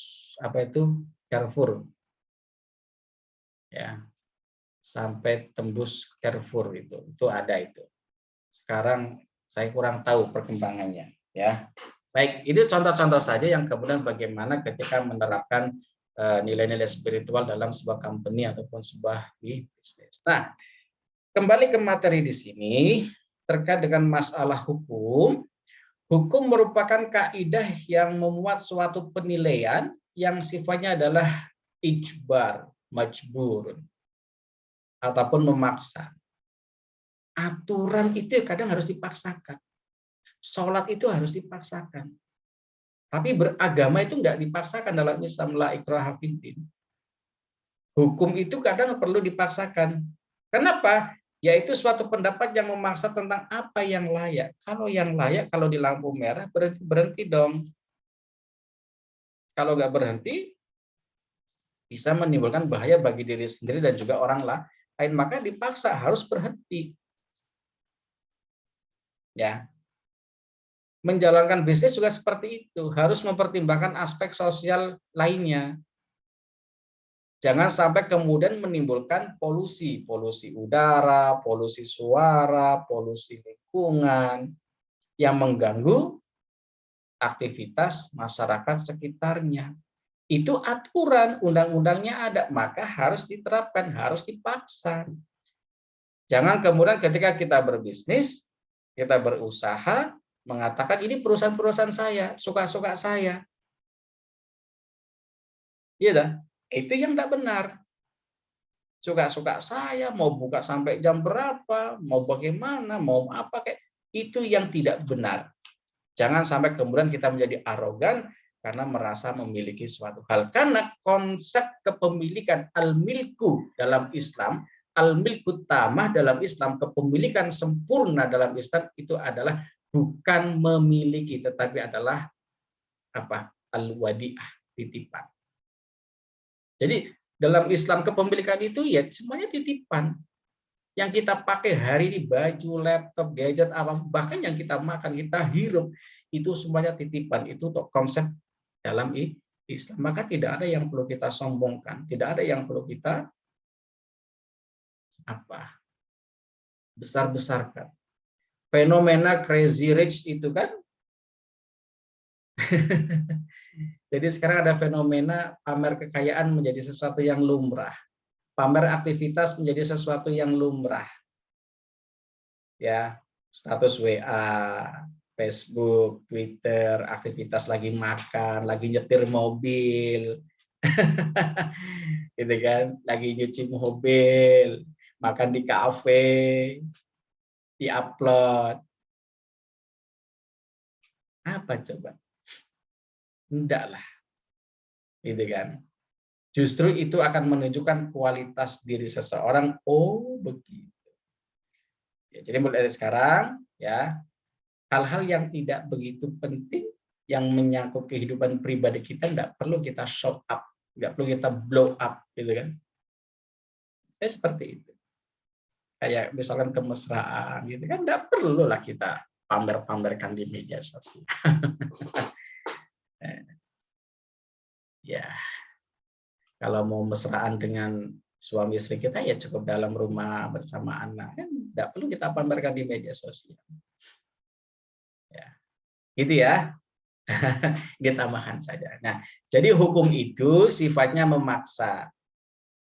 Carrefour. Ya. Sampai tembus Carrefour itu ada itu. Sekarang saya kurang tahu perkembangannya ya. Baik, itu contoh-contoh saja yang kemudian bagaimana ketika menerapkan nilai-nilai spiritual dalam sebuah company ataupun sebuah bisnis. Nah, kembali ke materi di sini terkait dengan masalah hukum. Hukum merupakan kaidah yang memuat suatu penilaian yang sifatnya adalah ijbar, majbur, ataupun memaksa. Aturan itu kadang harus dipaksakan. Sholat itu harus dipaksakan. Tapi beragama itu enggak dipaksakan dalam Islam, la ikraha fiddin. Hukum itu kadang perlu dipaksakan. Kenapa? Yaitu suatu pendapat yang memaksa tentang apa yang layak. Kalau yang layak, kalau di lampu merah, berhenti dong. Kalau nggak berhenti, bisa menimbulkan bahaya bagi diri sendiri dan juga orang maka dipaksa harus berhenti. Ya. Menjalankan bisnis juga seperti itu, harus mempertimbangkan aspek sosial lainnya. Jangan sampai kemudian menimbulkan polusi udara, polusi suara, polusi lingkungan yang mengganggu aktivitas masyarakat sekitarnya. Itu aturan, undang-undangnya ada, maka harus diterapkan, harus dipaksa. Jangan kemudian ketika kita berbisnis, kita berusaha, mengatakan ini perusahaan-perusahaan saya, suka-suka saya. Iya dah, itu yang tidak benar. Suka-suka saya, mau buka sampai jam berapa, mau bagaimana, mau apa, kayak itu yang tidak benar. Jangan sampai kemudian kita menjadi arogan karena merasa memiliki suatu hal. Karena konsep kepemilikan al-milku dalam Islam, al-milku tamah dalam Islam, kepemilikan sempurna dalam Islam itu adalah bukan memiliki, tetapi adalah apa? Al-wadi'ah, titipan. Jadi dalam Islam kepemilikan itu ya semuanya titipan. Yang kita pakai hari ini, baju, laptop, gadget, apa, bahkan yang kita makan, kita hirup, itu semuanya titipan. Itu konsep dalam Islam. Maka tidak ada yang perlu kita sombongkan, tidak ada yang perlu kita besar-besarkan. Fenomena crazy rich itu kan. Jadi sekarang ada fenomena pamer kekayaan menjadi sesuatu yang lumrah. Pamer aktivitas menjadi sesuatu yang lumrah. Ya, status WA, Facebook, Twitter, aktivitas lagi makan, lagi nyetir mobil. Gitu kan, lagi nyuci mobil, makan di kafe, di-upload. Apa coba? Enggak lah. Gitu kan. Justru itu akan menunjukkan kualitas diri seseorang. Oh, begitu. Ya, jadi mulai dari sekarang ya, hal-hal yang tidak begitu penting yang menyangkut kehidupan pribadi kita tidak perlu kita show up, nggak perlu kita blow up, gitu kan? Saya seperti itu. Kayak misalkan kemesraan, gitu kan, nggak perlu lah kita pamer-pamerkan di media sosial. Ya, kalau mau mesraan dengan suami istri kita ya cukup dalam rumah bersama anak, kan nggak perlu kita pamerkan di media sosial. Ya, gitu ya. Ini tambahan saja. Nah, jadi hukum itu sifatnya memaksa,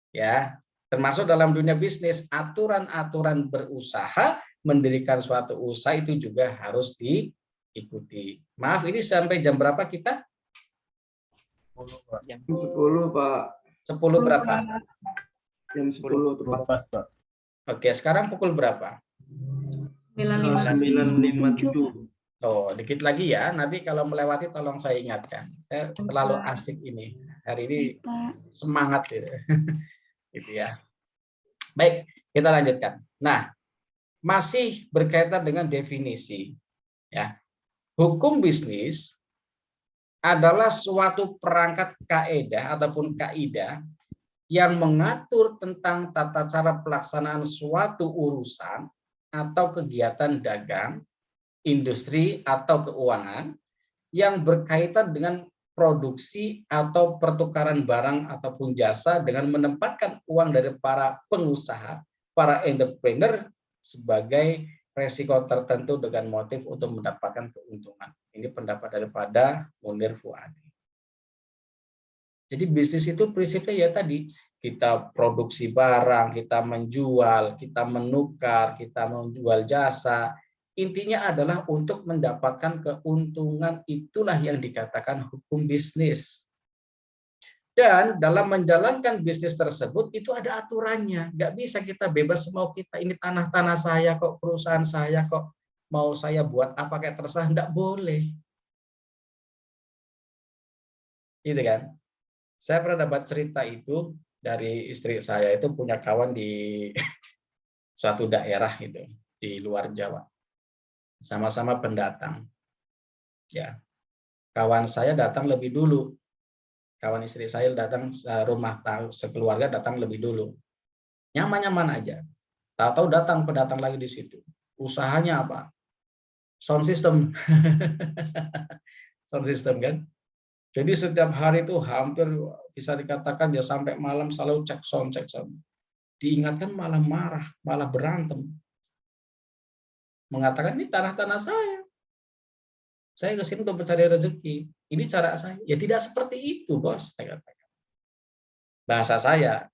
ya, termasuk dalam dunia bisnis, aturan-aturan berusaha, mendirikan suatu usaha itu juga harus diikuti. Maaf, ini sampai jam berapa kita? Jam 10, Pak. 10 berapa? Jam 10 tepat. Oke, sekarang pukul berapa? 9.57. Oh, dikit lagi ya. Nanti kalau melewati tolong saya ingatkan. Saya terlalu asik ini. Hari ini semangat gitu. Gitu ya. Baik, kita lanjutkan. Nah, masih berkaitan dengan definisi. Ya. Hukum bisnis adalah suatu perangkat kaedah ataupun kaidah yang mengatur tentang tata cara pelaksanaan suatu urusan atau kegiatan dagang, industri atau keuangan yang berkaitan dengan produksi atau pertukaran barang ataupun jasa dengan menempatkan uang dari para pengusaha, para entrepreneur sebagai resiko tertentu dengan motif untuk mendapatkan keuntungan. Ini pendapat daripada Munir Fuadi. Jadi bisnis itu prinsipnya ya tadi, kita produksi barang, kita menjual, kita menukar, kita menjual jasa. Intinya adalah untuk mendapatkan keuntungan, itulah yang dikatakan hukum bisnis. Dan dalam menjalankan bisnis tersebut itu ada aturannya. Nggak bisa kita bebas mau kita, ini tanah-tanah saya kok, perusahaan saya kok, mau saya buat apa kayak terserah, nggak boleh. Gitu kan? Saya pernah dapat cerita itu dari istri saya, itu punya kawan di suatu daerah itu di luar Jawa. Sama-sama pendatang. Ya. Kawan saya datang lebih dulu. Kawan istri saya datang rumah tahu sekeluarga datang lebih dulu. Nyaman-nyaman aja. Tahu-tahu pendatang lagi di situ. Usahanya apa? Sound system. Sound system kan. Jadi setiap hari itu hampir bisa dikatakan ya sampai malam selalu cek sound. Diingatkan malah marah, malah berantem. Mengatakan ini tanah-tanah saya. Saya ke sini untuk mencari rezeki. Ini cara saya. Ya tidak seperti itu, Bos. Saya katakan. Bahasa saya,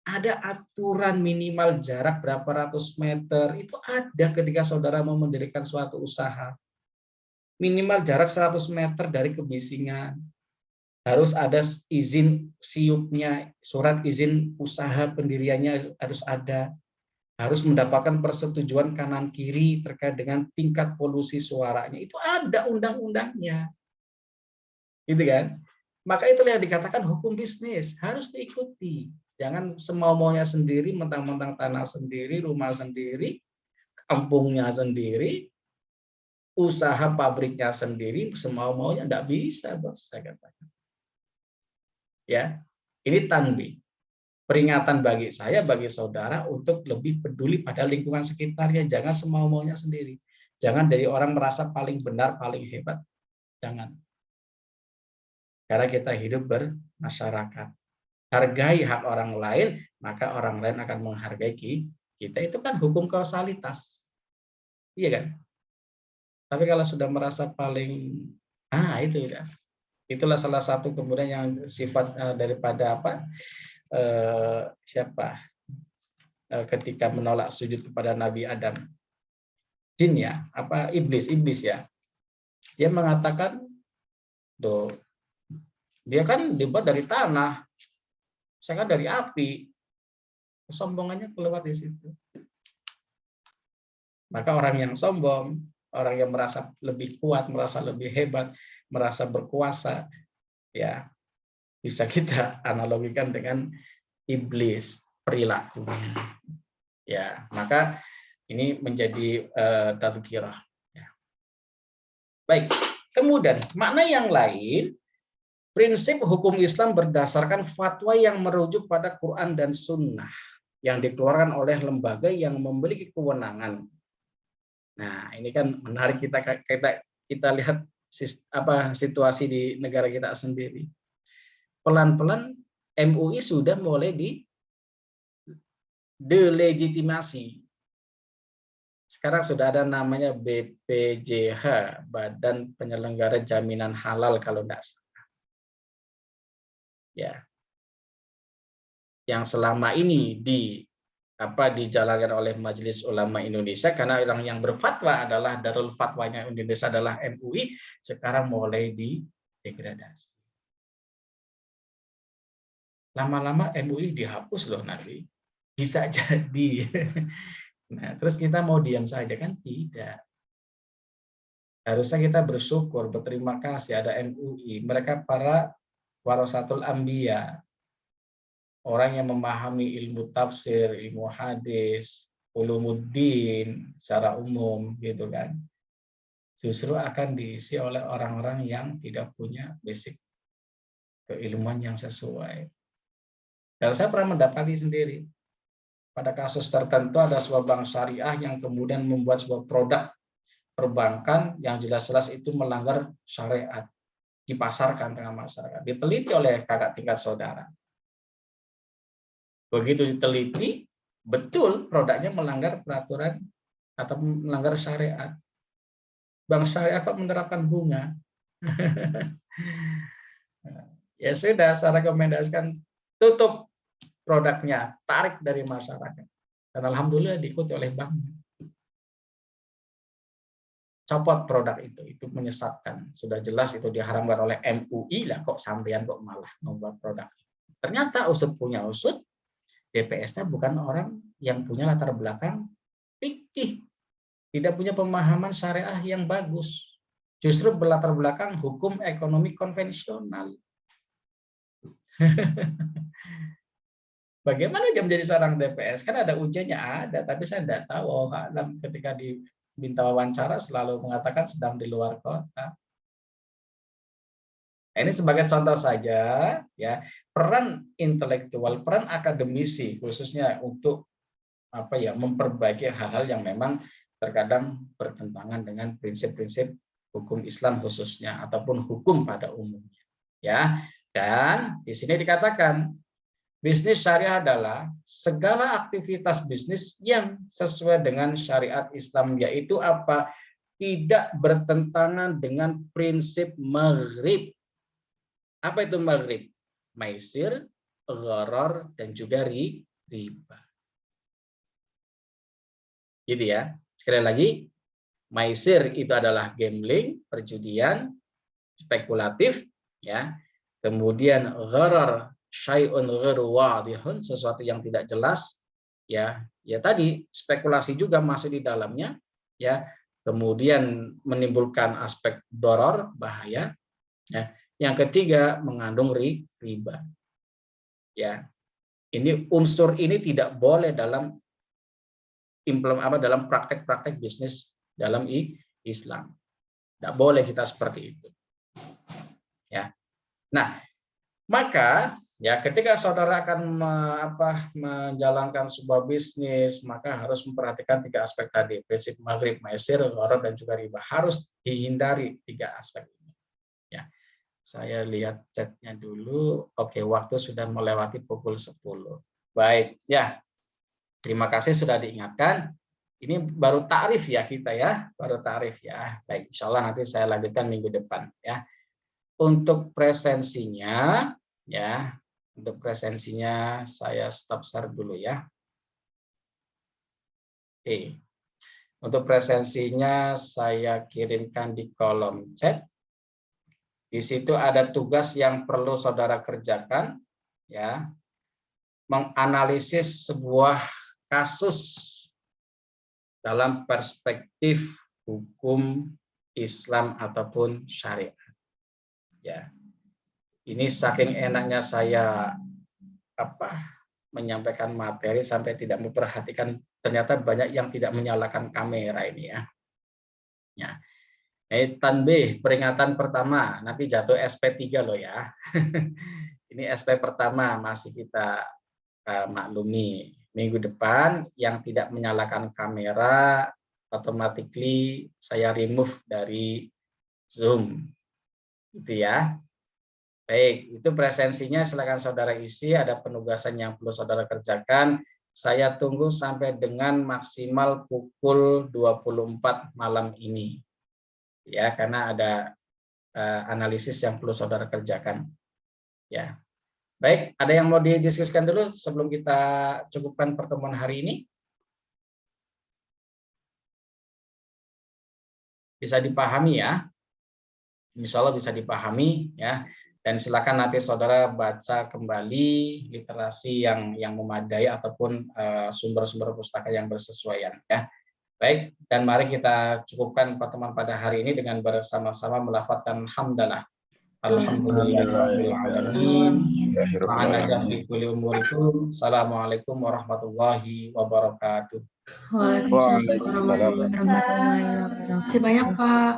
ada aturan minimal jarak berapa ratus meter. Itu ada ketika saudara mau mendirikan suatu usaha. Minimal jarak 100 meter dari kebisingan. Harus ada izin siupnya, surat izin usaha pendiriannya harus ada. Harus mendapatkan persetujuan kanan kiri terkait dengan tingkat polusi suaranya. Itu ada undang-undangnya. Gitu kan? Maka itulah yang dikatakan hukum bisnis, harus diikuti. Jangan semau-maunya sendiri, mentang-mentang tanah sendiri, rumah sendiri, kampungnya sendiri, usaha pabriknya sendiri, semau-maunya enggak bisa, Bos, saya katakan. Ya. Ini tanbih. Peringatan bagi saya, bagi saudara untuk lebih peduli pada lingkungan sekitarnya, jangan semau-maunya sendiri. Jangan dari orang merasa paling benar, paling hebat. Jangan. Karena kita hidup bermasyarakat. Hargai hak orang lain, maka orang lain akan menghargai kita. Itu kan hukum kausalitas. Iya kan? Tapi kalau sudah merasa paling itu ya. Itulah salah satu kemudian yang sifat daripada ketika menolak sujud kepada Nabi Adam. Jin ya, iblis ya. Dia mengatakan, dia kan dibuat dari tanah, saya kan dari api. Kesombongannya keluar di situ. Maka orang yang sombong, orang yang merasa lebih kuat, merasa lebih hebat, merasa berkuasa, ya bisa kita analogikan dengan iblis perilakunya. Ya, maka ini menjadi tadzkirah. Ya. Baik, kemudian makna yang lain, prinsip hukum Islam berdasarkan fatwa yang merujuk pada Quran dan Sunnah yang dikeluarkan oleh lembaga yang memiliki kewenangan. Nah, ini kan menarik kita lihat situasi di negara kita sendiri. Pelan-pelan MUI sudah mulai delegitimasi. Sekarang sudah ada namanya BPJH, Badan Penyelenggara Jaminan Halal kalau tidak salah. Ya. Yang selama ini dijalankan oleh Majelis Ulama Indonesia, karena orang yang berfatwa adalah Darul Fatwanya Indonesia adalah MUI, sekarang mulai didegradasi. Lama-lama MUI dihapus loh nanti. Bisa jadi. Nah, terus kita mau diam saja kan? Tidak. Harusnya kita bersyukur, berterima kasih ada MUI. Mereka para warasatul anbiya. Orang yang memahami ilmu tafsir, ilmu hadis, ulumuddin secara umum gitu kan. Justru akan diisi oleh orang-orang yang tidak punya basic keilmuan yang sesuai. Dan saya pernah mendapati sendiri. Pada kasus tertentu ada sebuah bank syariah yang kemudian membuat sebuah produk perbankan yang jelas-jelas itu melanggar syariat, dipasarkan dengan masyarakat, diteliti oleh kakak tingkat saudara. Begitu diteliti, betul produknya melanggar peraturan atau melanggar syariat. Bank syariah kok menerapkan bunga? Ya sudah, saya rekomendasikan tutup produknya, tarik dari masyarakat. Dan alhamdulillah diikuti oleh bank. Copot produk itu menyesatkan. Sudah jelas itu diharamkan oleh MUI lah, kok sampean kok malah membuat produk. Ternyata usut punya usut, DPS-nya bukan orang yang punya latar belakang fikih, tidak punya pemahaman syariah yang bagus. Justru berlatar belakang hukum ekonomi konvensional. Bagaimana dia menjadi seorang DPS? Kan ada ujiannya, ada, tapi saya tidak tahu. Ketika diminta wawancara selalu mengatakan sedang di luar kota. Nah, ini sebagai contoh saja ya, peran intelektual, peran akademisi khususnya untuk apa ya, memperbaiki hal-hal yang memang terkadang bertentangan dengan prinsip-prinsip hukum Islam khususnya ataupun hukum pada umumnya ya. Dan di sini dikatakan bisnis syariah adalah segala aktivitas bisnis yang sesuai dengan syariat Islam, yaitu apa? Tidak bertentangan dengan prinsip maghrib. Apa itu maghrib? Maisir, gharar, dan juga riba. Gitu ya. Sekali lagi, maisir itu adalah gambling, perjudian, spekulatif, ya. Kemudian gharar, syai'un ghairu wadihun, sesuatu yang tidak jelas, ya. Ya tadi spekulasi juga masuk di dalamnya, ya. Kemudian menimbulkan aspek doror, bahaya, ya. Yang ketiga mengandung riba. Ya. Ini unsur ini tidak boleh dalam dalam praktek-praktek bisnis dalam Islam. Tidak boleh kita seperti itu. Ya. Nah, maka ya ketika saudara akan menjalankan sebuah bisnis, maka harus memperhatikan 3 aspek tadi, prinsip maghrib, maisir, gharar, dan juga riba. Harus dihindari 3 aspek ini. Ya. Saya lihat chatnya dulu. Oke, waktu sudah melewati pukul 10. Baik, ya. Terima kasih sudah diingatkan. Ini baru takrif ya kita ya, baru takrif ya. Baik, insya Allah nanti saya lanjutkan minggu depan ya. Untuk presensinya ya, untuk presensinya saya stop share dulu ya. Oke. Untuk presensinya saya kirimkan di kolom chat. Di situ ada tugas yang perlu saudara kerjakan ya. Menganalisis sebuah kasus dalam perspektif hukum Islam ataupun syariat. Ya, ini saking enaknya saya menyampaikan materi sampai tidak memperhatikan, ternyata banyak yang tidak menyalakan kamera ini ya. Ya, tanbih peringatan pertama, nanti jatuh SP3 loh ya. Ini SP pertama masih kita maklumi. Minggu depan yang tidak menyalakan kamera automatically saya remove dari Zoom. Itu ya. Baik, itu presensinya silakan saudara isi, ada penugasan yang perlu saudara kerjakan. Saya tunggu sampai dengan maksimal pukul 24 malam ini. Ya, karena ada analisis yang perlu saudara kerjakan. Ya. Baik, ada yang mau didiskusikan dulu sebelum kita cukupkan pertemuan hari ini? Bisa dipahami ya? Insya Allah bisa dipahami ya. Dan silakan nanti saudara baca kembali literasi yang memadai ataupun sumber-sumber pustaka yang bersesuaian ya. Baik, dan mari kita cukupkan pertemuan pada hari ini dengan bersama-sama melafadzkan hamdalah. Alhamdulillahirabbil alamin. Assalamualaikum warahmatullahi wabarakatuh. Waalaikumsalam warahmatullahi wabarakatuh. Terima kasih banyak, Pak.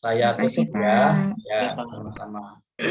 Saya tutup ya. Ya, sama-sama.